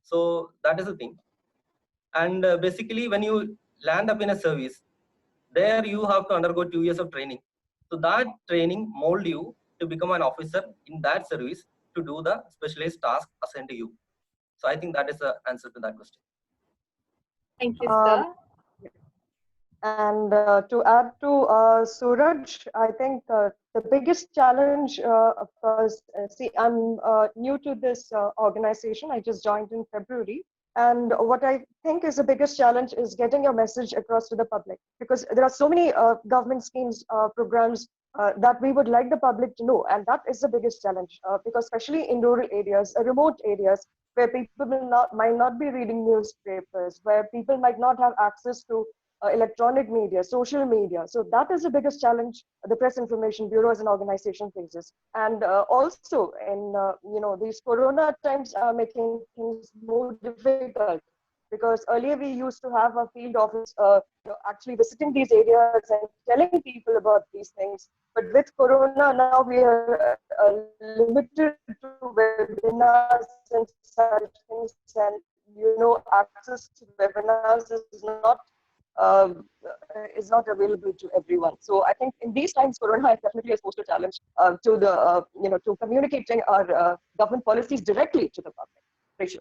So that is the thing. And basically, when you land up in a service, there you have to undergo 2 years of training. So that training mold you to become an officer in that service to do the specialized task assigned to you. So I think that is the answer to that question. Thank you, sir. And to add to Suraj, I think the biggest challenge, of course, see, I'm new to this organization. I just joined in February. And what I think is the biggest challenge is getting your message across to the public, because there are so many government schemes, programs that we would like the public to know. And that is the biggest challenge, because especially in rural areas, remote areas, where people might not be reading newspapers, where people might not have access to electronic media, social media. So that is the biggest challenge the Press Information Bureau as an organization faces. And also in, these Corona times are making things more difficult, because earlier we used to have a field office actually visiting these areas and telling people about these things. But with Corona, now we are limited to webinars and such things, and access to webinars is not available to everyone. So I think in these times, Corona definitely has posed a challenge to the, to communicating our government policies directly to the public. Rachel.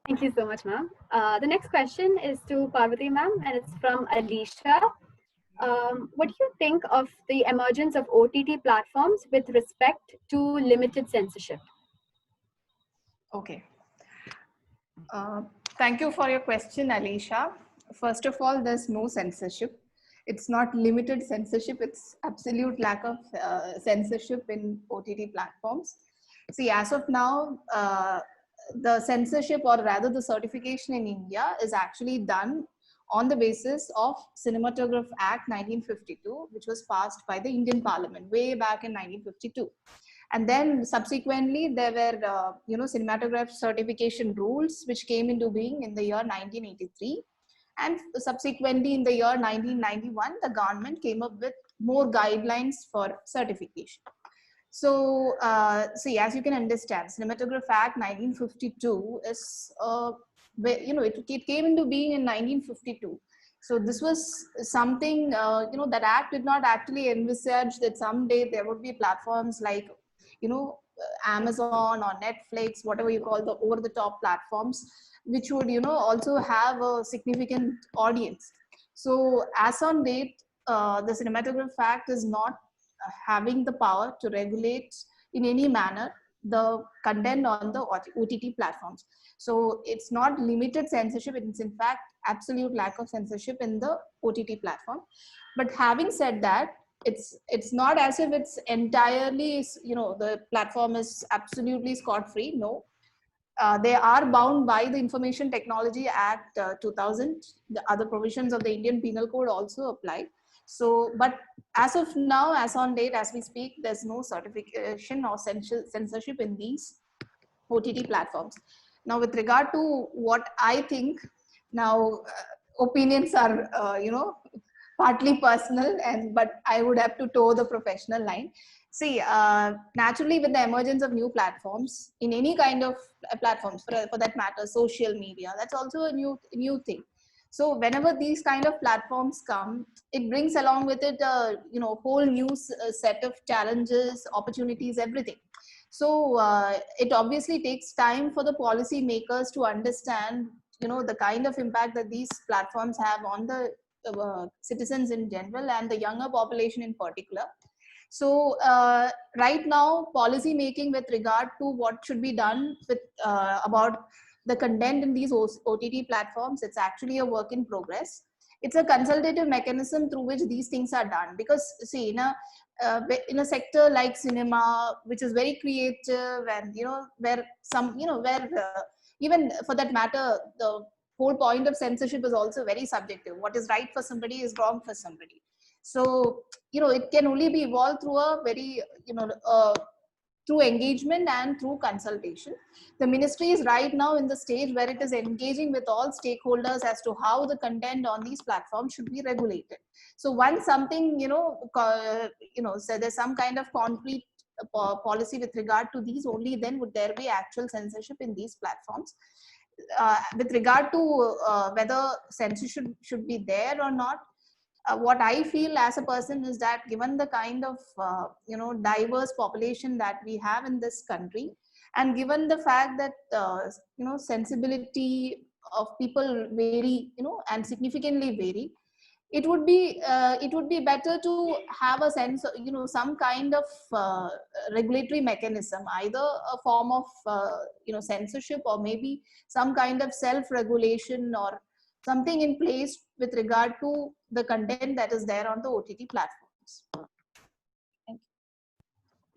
Thank you so much, ma'am. The next question is to Parvati, ma'am, and it's from Alicia. What do you think of the emergence of OTT platforms with respect to limited censorship? Okay. Thank you for your question, Alicia. First of all, there's no censorship. It's not limited censorship. It's absolute lack of censorship in OTT platforms. See, as of now, the censorship, or rather the certification in India, is actually done on the basis of Cinematograph Act 1952, which was passed by the Indian Parliament way back in 1952. And then subsequently, there were, cinematograph certification rules, which came into being in the year 1983. And subsequently, in the year 1991, the government came up with more guidelines for certification. So, see, as you can understand, Cinematograph Act 1952 is, it came into being in 1952. So this was something, that act did not actually envisage that someday there would be platforms like, Amazon or Netflix, whatever you call the over the top platforms, which would, also have a significant audience. So as on date, the Cinematograph Act is not having the power to regulate in any manner the content on the OTT platforms. So it's not limited censorship, it's in fact absolute lack of censorship in the OTT platform. But having said that, it's not as if it's entirely, the platform is absolutely scot-free. No, they are bound by the Information Technology Act 2000. The other provisions of the Indian Penal Code also apply. So, but as of now, as on date, as we speak, there's no certification or censorship in these OTT platforms. Now, with regard to what I think, now opinions are, partly personal, but I would have to toe the professional line. See, naturally, with the emergence of new platforms, in any kind of platforms, for that matter, social media, that's also a new thing. So whenever these kind of platforms come, it brings along with it a whole new set of challenges, opportunities, everything. So it obviously takes time for the policy makers to understand, the kind of impact that these platforms have on the citizens in general and the younger population in particular. So right now, policy making with regard to what should be done with about the content in these OTT platforms, it's actually a work in progress. It's a consultative mechanism through which these things are done. Because see, in a sector like cinema, which is very creative, and where some, where even for that matter, the whole point of censorship is also very subjective. What is right for somebody is wrong for somebody. So it can only be evolved through a very through engagement and through consultation. The ministry is right now in the stage where it is engaging with all stakeholders as to how the content on these platforms should be regulated. So once something, so there's some kind of concrete policy with regard to these, only then would there be actual censorship in these platforms. With regard to whether censorship should be there or not, what I feel as a person is that given the kind of diverse population that we have in this country, and given the fact that sensibility of people vary, and significantly vary, it would be better to have a sense, some kind of regulatory mechanism, either a form of censorship, or maybe some kind of self-regulation or something in place with regard to the content that is there on the OTT platforms. Thank you.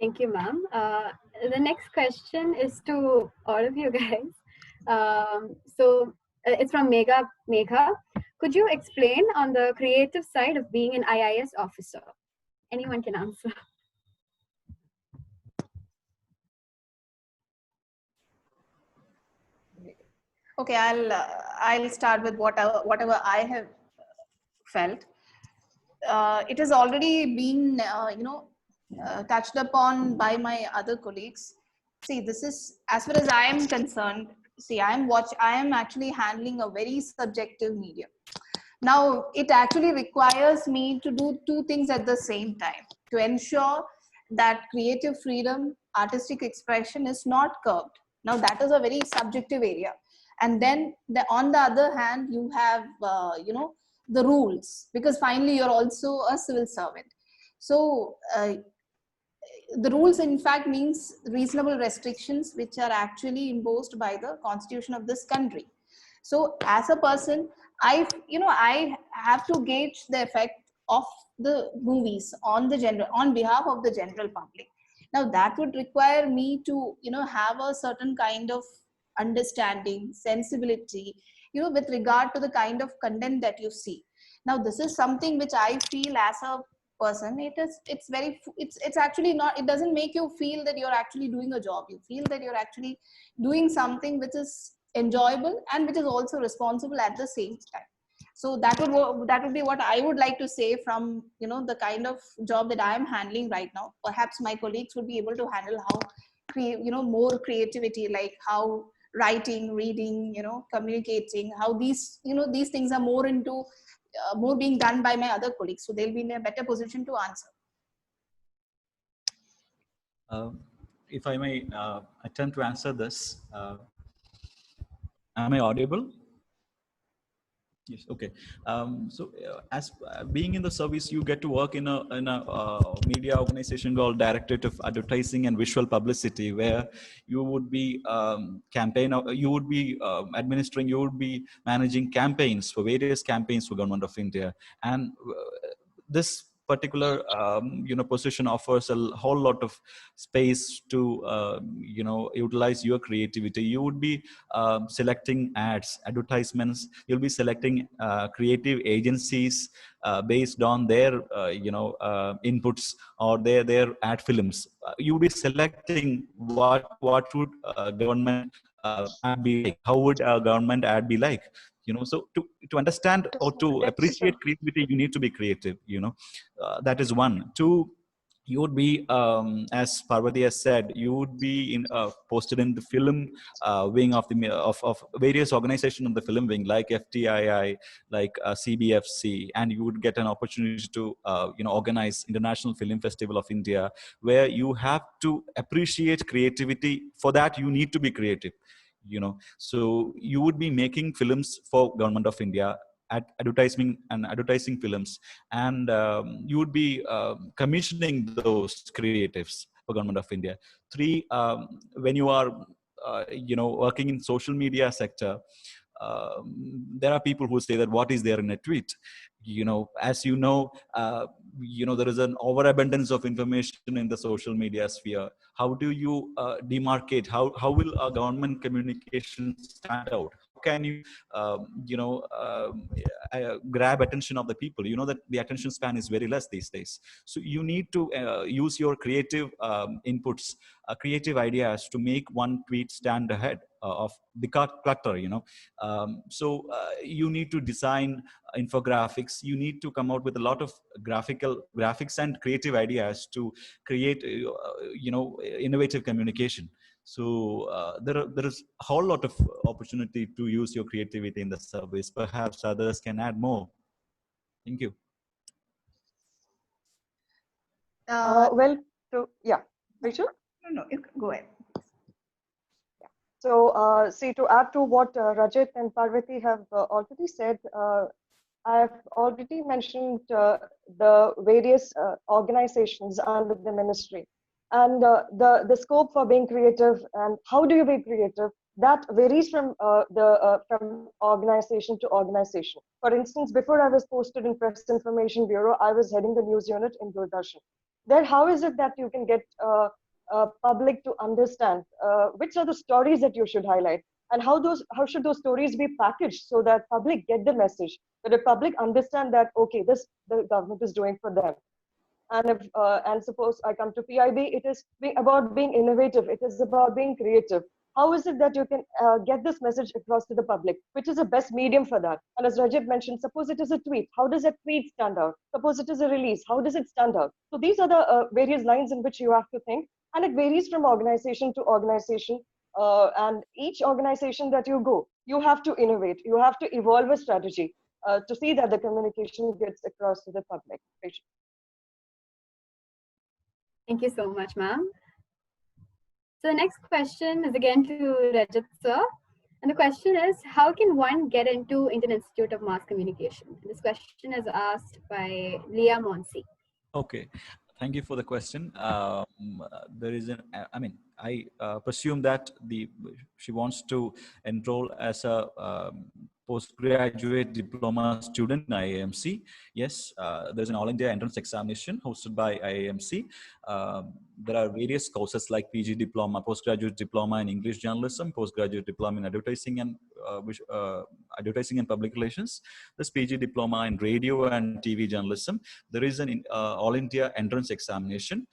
Thank you, ma'am. The next question is to all of you guys. It's from Megha. Could you explain on the creative side of being an IIS officer? Anyone can answer. Okay, I'll start with whatever I have felt. It has already been touched upon by my other colleagues. See, this is, as far as I am concerned, see, I am actually handling a very subjective medium. Now, it actually requires me to do two things at the same time to ensure that creative freedom, artistic expression is not curbed. Now, that is a very subjective area. And then on the other hand, you have, the rules, because finally you're also a civil servant. So the rules in fact means reasonable restrictions which are actually imposed by the constitution of this country. So as a person, I have to gauge the effect of the movies on behalf of the general public. Now that would require me to have a certain kind of understanding, sensibility, with regard to the kind of content that you see. Now this is something which I feel as a person, it's actually not, it doesn't make you feel that you're actually doing a job. You feel that you're actually doing something which is enjoyable and which is also responsible at the same time. So that would be what I would like to say from the kind of job that I am handling right now. Perhaps my colleagues would be able to handle how more creativity, like how writing, reading, communicating, how these things are more into more being done by my other colleagues. So they'll be in a better position to answer. If I may attempt to answer this, am I audible? Yes. Okay. As being in the service, you get to work in a media organization called Directorate of Advertising and Visual Publicity, where you would be you would be administering, you would be managing campaigns for various campaigns for Government of India, and this particular position offers a whole lot of space to utilize your creativity. You would be selecting ads, advertisements. You'll be selecting creative agencies based on their inputs or their ad films. You'll be selecting what would government ad be like. How would a government ad be like? So to understand or to appreciate creativity, you need to be creative. That is one. Two, you would be, as Parvati has said, you would be posted in the film wing of the of various organizations in the film wing, like FTII, like CBFC, and you would get an opportunity to organize International Film Festival of India, where you have to appreciate creativity. For that, you need to be creative. So you would be making films for Government of India, advertising films, and you would be commissioning those creatives for Government of India. Three, when you are working in social media sector, there are people who say that what is there in a tweet. As there is an overabundance of information in the social media sphere. How do you demarcate? How will a government communication stand out? How can you grab attention of the people? You know that the attention span is very less these days. So you need to use your creative inputs, creative ideas to make one tweet stand ahead of the clutter. You need to design infographics. You need to come out with a lot of graphics and creative ideas to create innovative communication. So there is a whole lot of opportunity to use your creativity in the service. Perhaps others can add more. Thank you. Rachel? No, you can go ahead. So, see, to add to what Rajat and Parvati have already said, I've already mentioned the various organizations under the ministry, and the scope for being creative and how do you be creative, that varies from from organization to organization. For instance, before I was posted in Press Information Bureau, I was heading the news unit in Doordarshan. There, how is it that you can get public to understand which are the stories that you should highlight, and how should those stories be packaged so that public get the message, that the public understand that okay, this the government is doing for them. And suppose I come to PIB, it is about being innovative, it is about being creative. How is it that you can get this message across to the public? Which is the best medium for that? And as Rajat mentioned, suppose it is a tweet. How does a tweet stand out? Suppose it is a release. How does it stand out? So these are the various lines in which you have to think. And it varies from organization to organization. And each organization that you go, you have to innovate. You have to evolve a strategy to see that the communication gets across to the public. Thank you so much, ma'am. So the next question is again to Rajat sir. And the question is, how can one get into Indian Institute of Mass Communication? And this question is asked by Leah Monsi. Okay. Thank you for the question. There is I presume that she wants to enroll as a postgraduate diploma student in IIMC. Yes, there's an All India entrance examination hosted by IIMC. There are various courses like PG diploma, postgraduate diploma in English journalism, postgraduate diploma in advertising and public relations. There's PG diploma in radio and TV journalism. There is an All India entrance examination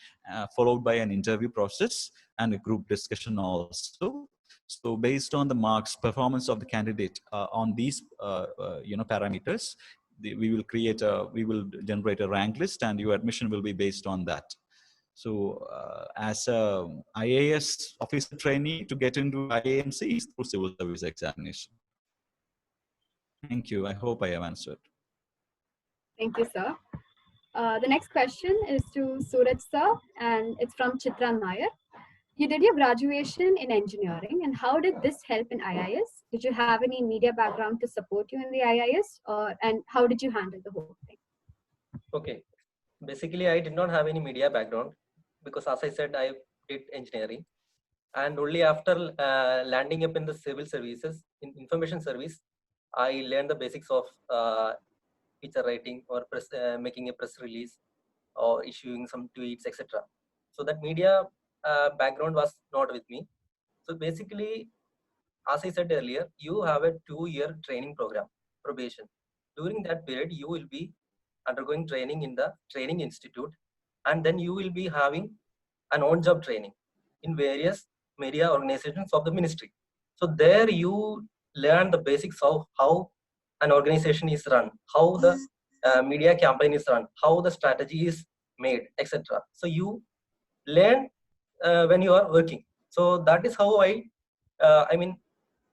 followed by an interview process and a group discussion also. So based on the marks, performance of the candidate on these parameters, we will generate a rank list, and your admission will be based on that. So as a IAS officer trainee, to get into IIMC is through civil service examination. Thank you. I hope I have answered. Thank you, sir. The next question is to Suraj sir, and it's from Chitra Nair. You did your graduation in engineering, and how did this help in IIS? Did you have any media background to support you in the IIS, and how did you handle the whole thing? Okay. Basically, I did not have any media background because, as I said, I did engineering. And only after landing up in the civil services, in information service, I learned the basics of feature writing or making a press release or issuing some tweets, etc. So that media background was not with me. So basically, as I said earlier, you have a 2-year training program, probation. During that period, you will be undergoing training in the training institute, and then you will be having an on-job training in various media organizations of the ministry. So there you learn the basics of how an organization is run, how the media campaign is run, how the strategy is made, etc. So you learn when you are working. So that is how I mean,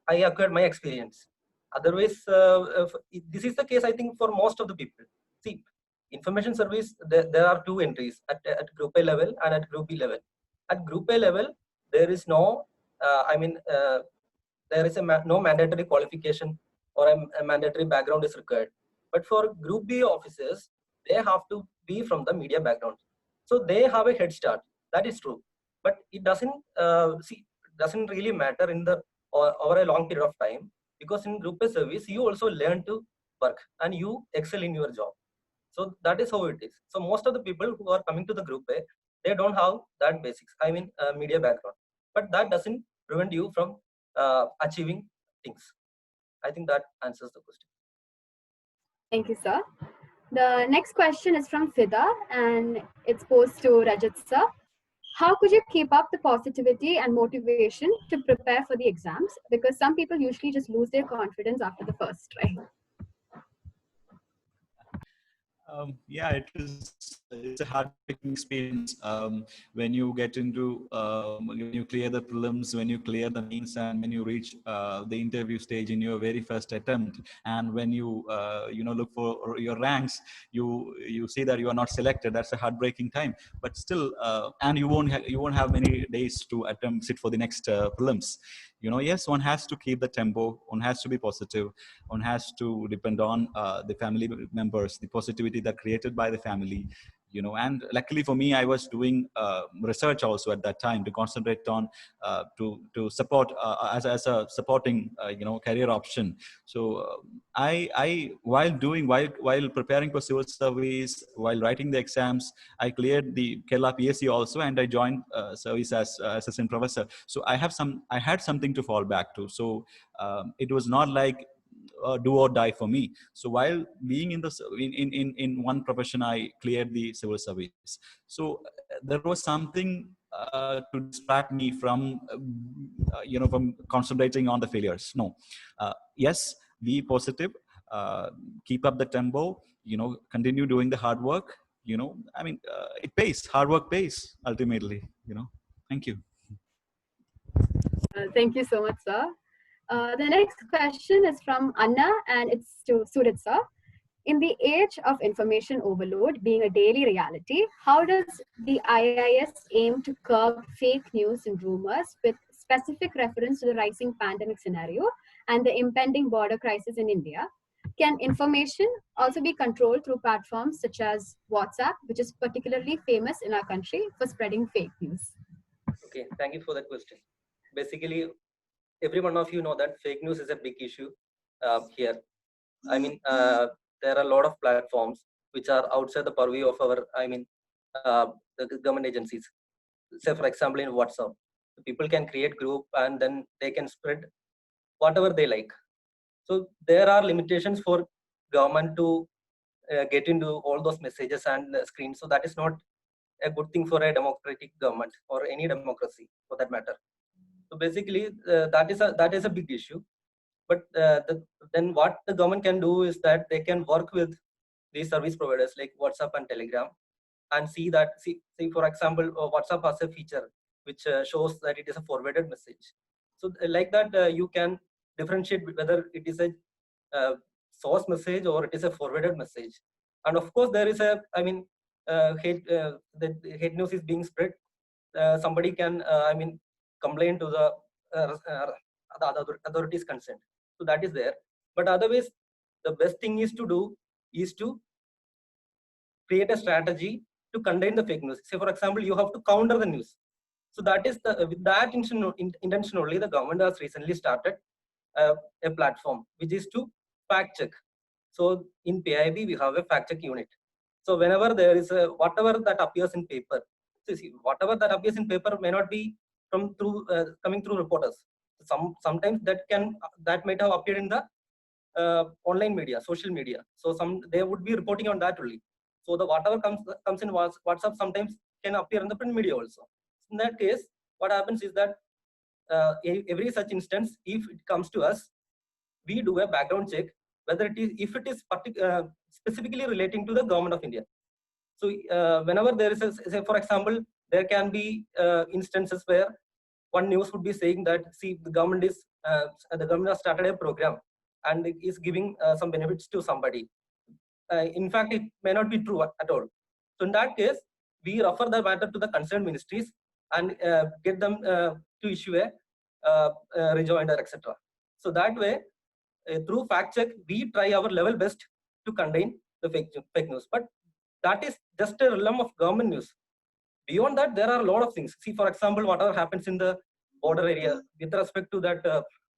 I acquired my experience. Otherwise, this is the case, I think, for most of the people. See, information service, there are two entries at group A level and at group B level. At group A level, there is no, there is no mandatory qualification or a mandatory background is required. But for group B officers, they have to be from the media background. So they have a head start. That is true. But it doesn't really matter in the over a long period of time, because in group A service you also learn to work and you excel in your job. So that is how it is. So most of the people who are coming to the group A, they don't have that basics, media background, but that doesn't prevent you from achieving things. I think that answers the question. Thank you, sir. The next question is from Fida, and it's posed to Rajat sir. How could you keep up the positivity and motivation to prepare for the exams? Because some people usually just lose their confidence after the first try. Yeah, it's a heartbreaking experience when you get into when you clear the prelims, when you clear the mains, and when you reach the interview stage in your very first attempt, and when you look for your ranks, you see that you are not selected. That's a heartbreaking time. But still, and you won't have many days to sit for the next prelims. Yes, one has to keep the tempo. One has to be positive. One has to depend on the family members, the positivity that created by the family. And luckily for me, I was doing research also at that time to concentrate on to support as a supporting career option. So I while preparing for civil service, while writing the exams, I cleared the Kerala PSC also, and I joined service as assistant professor. So I had something to fall back to. So it was not like do or die for me. So while being in one profession, I cleared the civil service. So there was something to distract me from from concentrating on the failures. No, yes, be positive, keep up the tempo, continue doing the hard work. It pays. Hard work pays ultimately. Thank you. Thank you so much, sir. The next question is from Anna, and it's to Suraj sir. In the age of information overload being a daily reality, how does the IIS aim to curb fake news and rumors with specific reference to the rising pandemic scenario and the impending border crisis in India? Can information also be controlled through platforms such as WhatsApp, which is particularly famous in our country for spreading fake news? Okay, thank you for that question. Basically, every one of you know that fake news is a big issue here. There are a lot of platforms which are outside the purview of our, the government agencies. Say, for example, in WhatsApp, people can create group and then they can spread whatever they like. So there are limitations for government to get into all those messages and screens. So that is not a good thing for a democratic government or any democracy for that matter. So basically, that is a big issue. But then what the government can do is that they can work with these service providers like WhatsApp and Telegram and see for example, WhatsApp has a feature which shows that it is a forwarded message. So like that, you can differentiate whether it is a source message or it is a forwarded message. And of course, there is the hate news is being spread. Somebody can, complain to the other authorities concerned. So that is there. But otherwise, the best thing is to create a strategy to contain the fake news. Say, for example, you have to counter the news. So that is with that intention only, the government has recently started a platform which is to fact check. So in PIB, we have a fact check unit. So whenever there is whatever that appears in paper, so see, whatever that appears in paper may not be coming through reporters. Sometimes that might have appeared in the online media, social media. So they would be reporting on that only. So the whatever comes in WhatsApp sometimes can appear in the print media also. In that case, what happens is that every such instance, if it comes to us, we do a background check whether if it is specifically relating to the government of India. So whenever there is say, for example, there can be instances where one news would be saying that, see, the government has started a program and is giving some benefits to somebody. In fact, it may not be true at all. So in that case, we refer the matter to the concerned ministries and get them to issue a rejoinder, etc. So that way, through fact check, we try our level best to contain the fake news. But that is just a realm of government news. Beyond that, there are a lot of things. See, for example, whatever happens in the border area with respect to that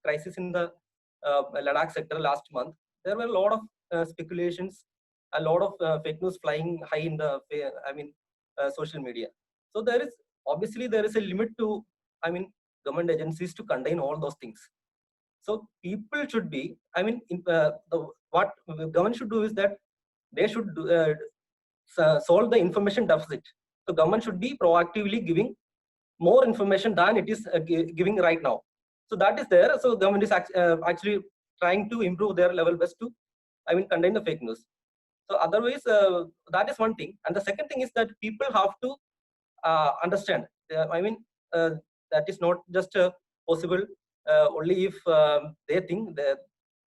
crisis in the Ladakh sector last month, there were a lot of speculations, a lot of fake news flying high in the social media. So there is a limit to government agencies to contain all those things. So people should be, what the government should do is that they should solve the information deficit. So government should be proactively giving more information than it is giving right now. So that is there. So government is actually trying to improve their level best to, contain the fake news. So otherwise, that is one thing. And the second thing is that people have to understand. That is not just possible only if they think that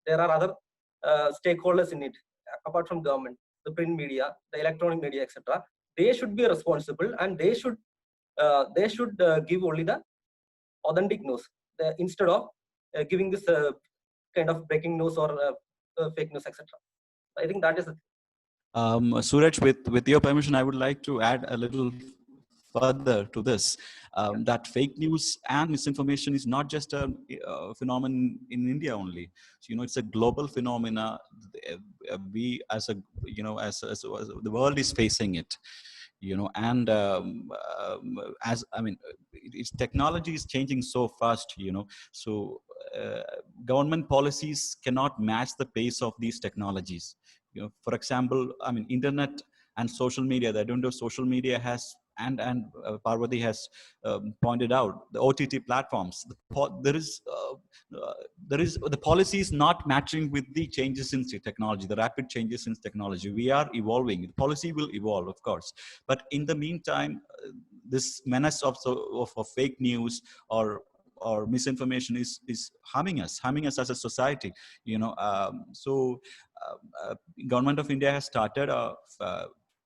there are other stakeholders in it, apart from government, the print media, the electronic media, etc. They should be responsible, and they should give only the authentic news instead of giving this kind of breaking news or fake news, etc. I think that is it. Suraj, with your permission, I would like to add a little further to this. That fake news and misinformation is not just a phenomenon in India only. So, it's a global phenomena. We, as the world is facing it. And its technology is changing so fast. So government policies cannot match the pace of these technologies. For example, internet and social media. The advent of social media has, and Parvati has pointed out, the OTT platforms. There is the policy is not matching with the changes in technology, the rapid changes in technology. We are evolving. The policy will evolve, of course, but in the meantime, this menace of fake news or misinformation is harming us as a society. Government of India has started a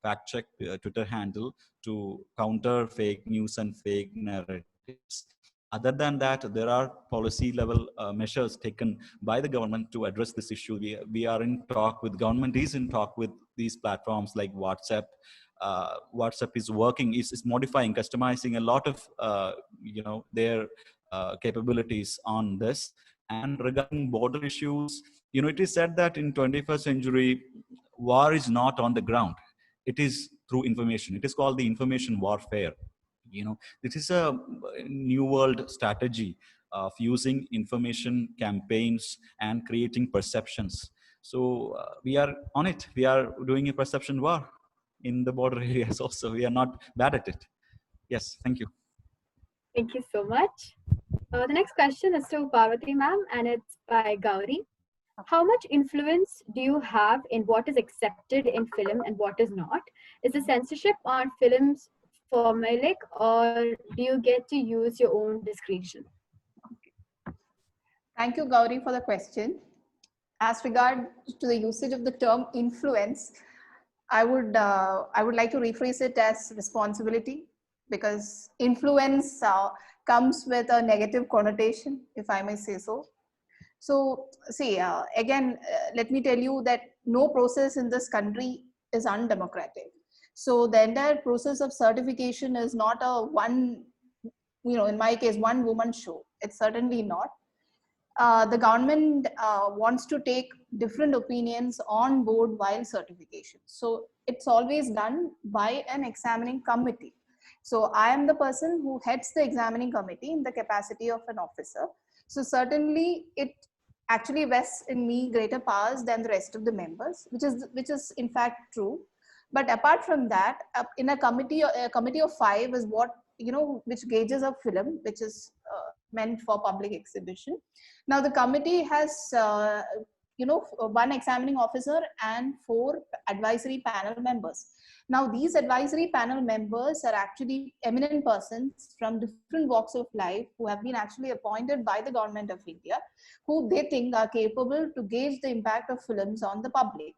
fact check Twitter handle to counter fake news and fake narratives. Other than that, there are policy level measures taken by the government to address this issue. We are in talk with government, is in talk with these platforms like WhatsApp. WhatsApp is working, is modifying, customizing a lot of their capabilities on this. And regarding border issues, it is said that in 21st century, war is not on the ground. It is through information. It is called the information warfare. This is a new world strategy of using information campaigns and creating perceptions. So we are on it. We are doing a perception war in the border areas also. We are not bad at it. Yes, thank you. Thank you so much. The next question is to Parvati ma'am, and it's by Gauri. How much influence do you have in what is accepted in film and what is not? Is the censorship on films formulaic, or do you get to use your own discretion? Thank you, Gauri, for the question. As regard to the usage of the term influence, I would like to rephrase it as responsibility, because influence comes with a negative connotation, if I may say so. So see, again, let me tell you that no process in this country is undemocratic. So the entire process of certification is not a one, in my case, one woman show. It's certainly not. The government wants to take different opinions on board while certification. So it's always done by an examining committee. So I am the person who heads the examining committee in the capacity of an officer. So certainly it actually vests in me greater powers than the rest of the members, which is in fact true. But apart from that, in a committee of 5 is what, which gauges a film, which is meant for public exhibition. Now the committee has, one examining officer and 4 advisory panel members. Now these advisory panel members are actually eminent persons from different walks of life who have been actually appointed by the government of India, who they think are capable to gauge the impact of films on the public.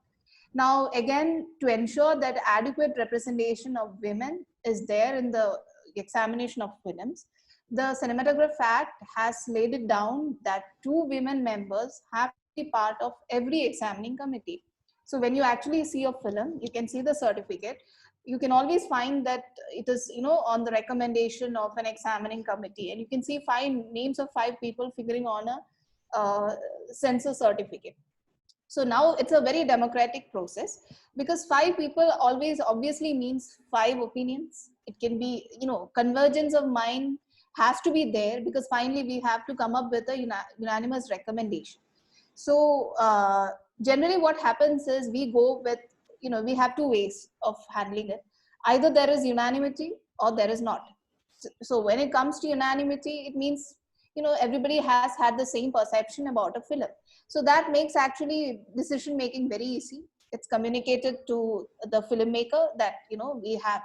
Now, again, to ensure that adequate representation of women is there in the examination of films, the Cinematograph Act has laid it down that 2 women members have to be part of every examining committee. So when you actually see a film, you can see the certificate. You can always find that it is, on the recommendation of an examining committee, and you can see names of 5 people figuring on a censor certificate. So now it's a very democratic process, because 5 people always obviously means 5 opinions. It can be, convergence of mind has to be there, because finally we have to come up with a unanimous recommendation. So generally what happens is we go with, we have 2 ways of handling it. Either there is unanimity or there is not. So when it comes to unanimity, it means, everybody has had the same perception about a film. So that makes actually decision making very easy. It's communicated to the filmmaker that,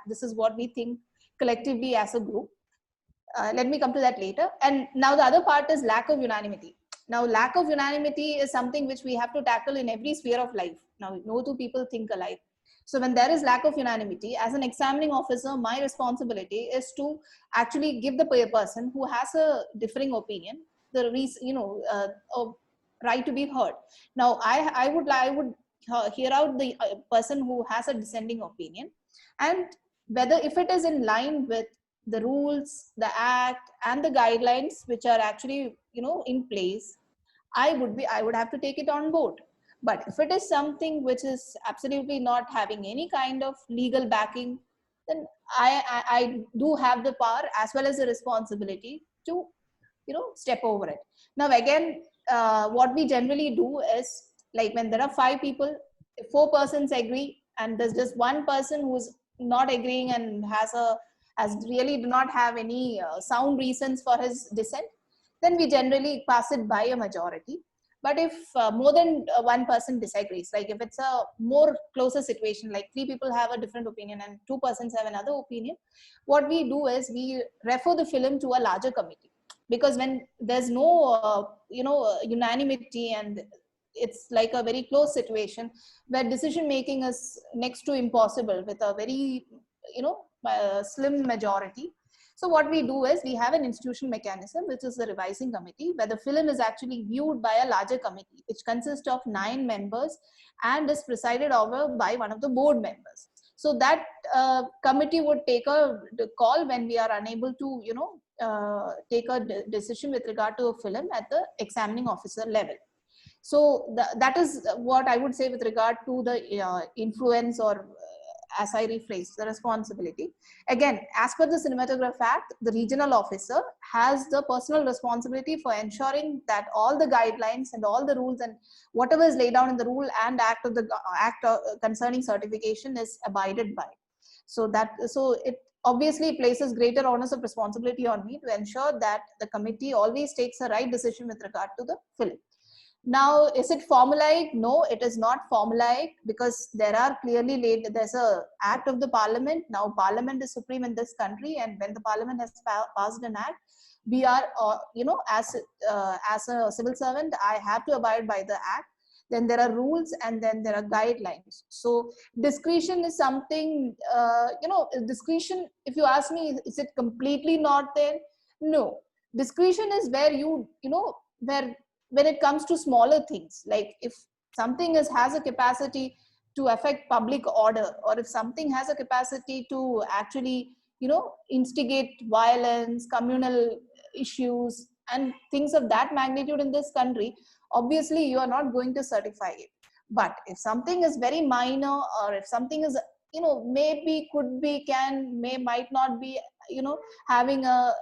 this is what we think collectively as a group. Let me come to that later. And now the other part is lack of unanimity. Now, lack of unanimity is something which we have to tackle in every sphere of life. Now, no 2 people think alike. So when there is lack of unanimity, as an examining officer, my responsibility is to actually give the person who has a differing opinion the right to be heard. Now, I would hear out the person who has a dissenting opinion, and whether if it is in line with the rules, the act, and the guidelines which are actually in place, I would have to take it on board. But if it is something which is absolutely not having any kind of legal backing, then I do have the power as well as the responsibility to step over it. Now again, what we generally do is, like when there are 5 people, if 4 persons agree and there's just 1 person who's not agreeing and has really do not have any sound reasons for his dissent, then we generally pass it by a majority. But if more than 1 person disagrees, like if it's a more closer situation, like 3 people have a different opinion and 2 persons have another opinion, what we do is we refer the film to a larger committee. Because when there's no unanimity, and it's like a very close situation where decision making is next to impossible with a very slim majority. So what we do is we have an institutional mechanism, which is the revising committee, where the film is actually viewed by a larger committee, which consists of 9 members and is presided over by one of the board members. So that committee would take a call when we are unable to, take a decision with regard to a film at the examining officer level. So that is what I would say with regard to the influence, or as I rephrase, the responsibility. Again, as per the Cinematograph Act, the regional officer has the personal responsibility for ensuring that all the guidelines and all the rules and whatever is laid down in the rule and act of the act concerning certification is abided by. So it obviously places greater onus of responsibility on me to ensure that the committee always takes the right decision with regard to the film. Now, is it formulaic? No, it is not formulaic, because there are clearly there's a act of the parliament. Now, parliament is supreme in this country, and when the parliament has passed an act, we are, as a civil servant, I have to abide by the act. then there are rules, and then there are guidelines. So discretion is something, discretion, if you ask me, is it completely not there? No. Discretion is where where when it comes to smaller things, like if something has a capacity to affect public order, or if something has a capacity to actually instigate violence, communal issues, and things of that magnitude in this country, obviously you are not going to certify it. But if something is very minor, or if something is maybe, could be, might not be having a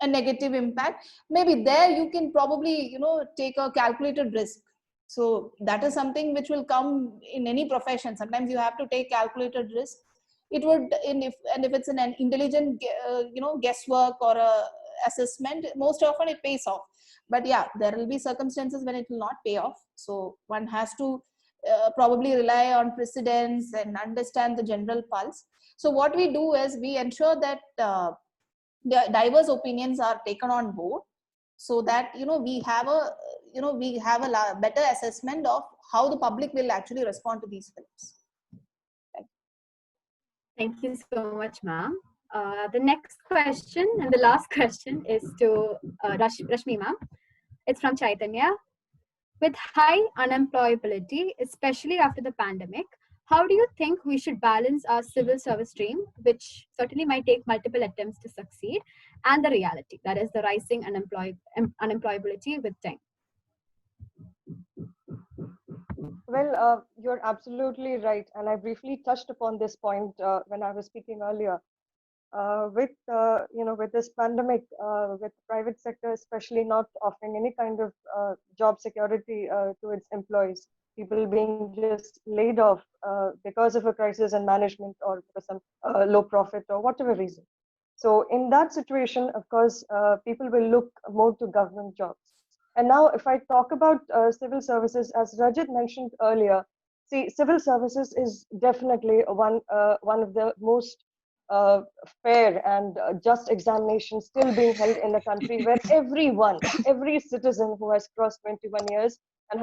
negative impact, maybe there you can probably take a calculated risk. So that is something which will come in any profession. Sometimes you have to take calculated risk. It would, if it's an intelligent guesswork or a assessment, most often it pays off. But yeah, there will be circumstances when it will not pay off. So one has to probably rely on precedents and understand the general pulse. So what we do is we ensure that the diverse opinions are taken on board, so that we have a better assessment of how the public will actually respond to these films. Thank you so much, ma'am. The next question and the last question is to Rashmi ma'am. It's from Chaitanya. With high unemployability, especially after the pandemic, how do you think we should balance our civil service dream, which certainly might take multiple attempts to succeed, and the reality, that is the rising unemployability with time? Well, you're absolutely right. And I briefly touched upon this point when I was speaking earlier. With this pandemic, with private sector especially not offering any kind of job security to its employees, people being just laid off because of a crisis in management or for some low profit or whatever reason. So in that situation, of course, people will look more to government jobs. And now, if I talk about civil services, as Rajat mentioned earlier, see, civil services is definitely one of the most fair and just examinations still being held in the country, where every citizen who has crossed 21 years and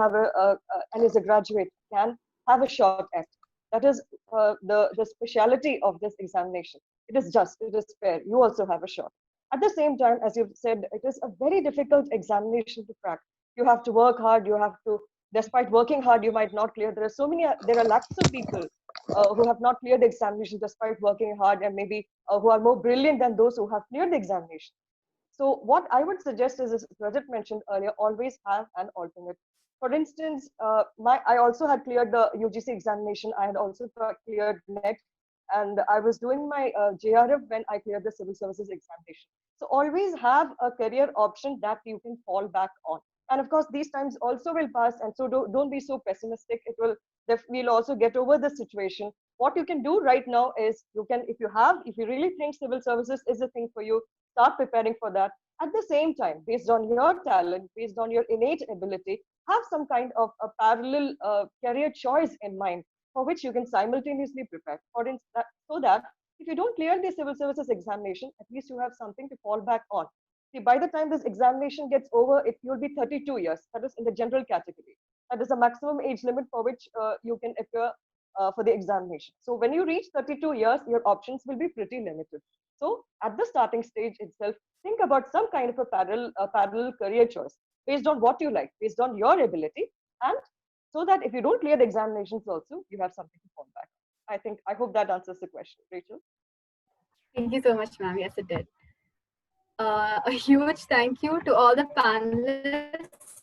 and is a graduate can have a shot at. That is the speciality of this examination. It is just, it is fair. You also have a shot. At the same time, as you've said, it is a very difficult examination to crack. You have to work hard. You have to, despite working hard, you might not clear. There are lakhs of people who have not cleared the examination despite working hard, and maybe who are more brilliant than those who have cleared the examination. So what I would suggest is, as Rajat mentioned earlier, always have an alternate. For instance, I also had cleared the UGC examination. I had also cleared NET, and I was doing my JRF when I cleared the civil services examination. So always have a career option that you can fall back on. And of course, these times also will pass, and so don't be so pessimistic. We'll also get over the situation. What you can do right now is if you really think civil services is a thing for you, start preparing for that. At the same time, based on your talent, based on your innate ability, have some kind of a parallel career choice in mind for which you can simultaneously prepare. So that if you don't clear the civil services examination, at least you have something to fall back on. See, by the time this examination gets over, you'll be 32 years. That is in the general category. That is the maximum age limit for which you can appear for the examination. So when you reach 32 years, your options will be pretty limited. So at the starting stage itself, think about some kind of a parallel career choice based on what you like, based on your ability, and so that if you don't clear the examinations also, you have something to fall back on. I hope that answers the question, Rachel. Thank you so much, ma'am. Yes, it did. A huge thank you to all the panelists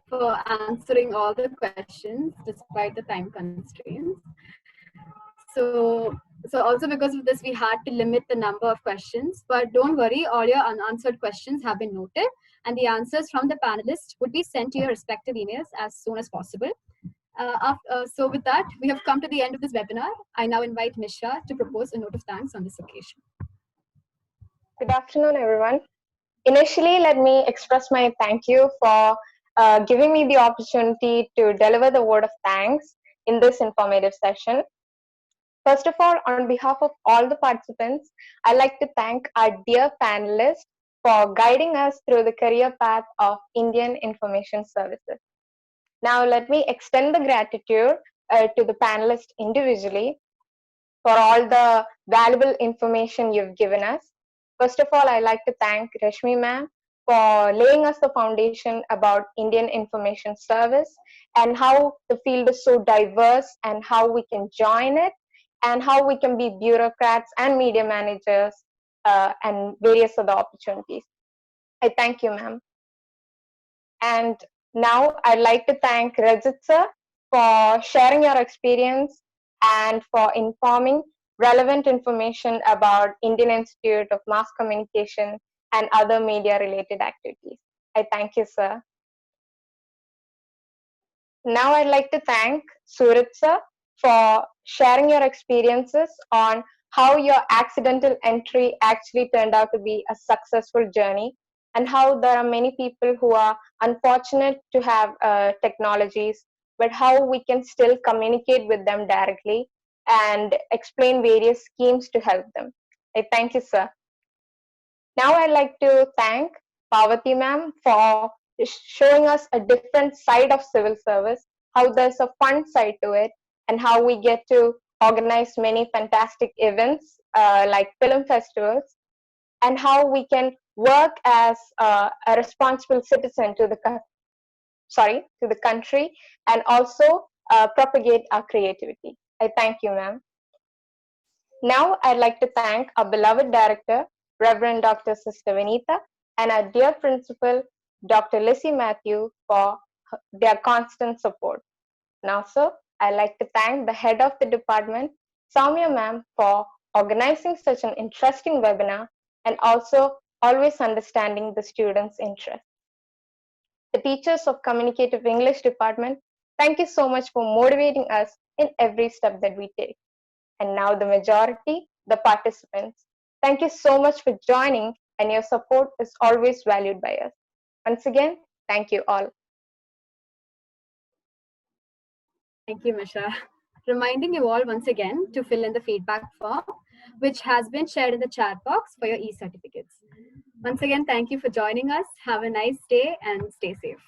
for answering all the questions despite the time constraints. So also because of this, we had to limit the number of questions, but don't worry, all your unanswered questions have been noted, and the answers from the panelists would be sent to your respective emails as soon as possible. So with that, we have come to the end of this webinar. I now invite Mishra to propose a note of thanks on this occasion. Good afternoon, everyone. Initially, let me express my thank you for giving me the opportunity to deliver the word of thanks in this informative session. First of all, on behalf of all the participants, I'd like to thank our dear panelists for guiding us through the career path of Indian Information Services. Now, let me extend the gratitude to the panelists individually for all the valuable information you've given us. First of all, I'd like to thank Rashmi ma'am for laying us the foundation about Indian Information Service and how the field is so diverse and how we can join it and how we can be bureaucrats and media managers and various other opportunities. I thank you, ma'am. And now I'd like to thank Rajat sir for sharing your experience and for informing relevant information about Indian Institute of Mass Communication and other media related activities. I thank you, sir. Now I'd like to thank Surat sir for sharing your experiences on how your accidental entry actually turned out to be a successful journey and how there are many people who are unfortunate to have technologies, but how we can still communicate with them directly and explain various schemes to help them. I thank you, sir. Now I'd like to thank Pavati ma'am for showing us a different side of civil service, how there's a fun side to it, and how we get to organize many fantastic events like film festivals, and how we can work as a responsible citizen to the country and also propagate our creativity. I thank you, ma'am. Now I'd like to thank our beloved director, Reverend Dr. Sister Vinita, and our dear principal, Dr. Lissy Matthew, for their constant support. Now, sir, I'd like to thank the head of the department, Soumya ma'am, for organizing such an interesting webinar and also always understanding the students' interest. The teachers of Communicative English department, thank you so much for motivating us in every step that we take. And now the majority, the participants. Thank you so much for joining, and your support is always valued by us. Once again, thank you all. Thank you, Misha. Reminding you all once again to fill in the feedback form, which has been shared in the chat box for your e-certificates. Once again, thank you for joining us. Have a nice day and stay safe.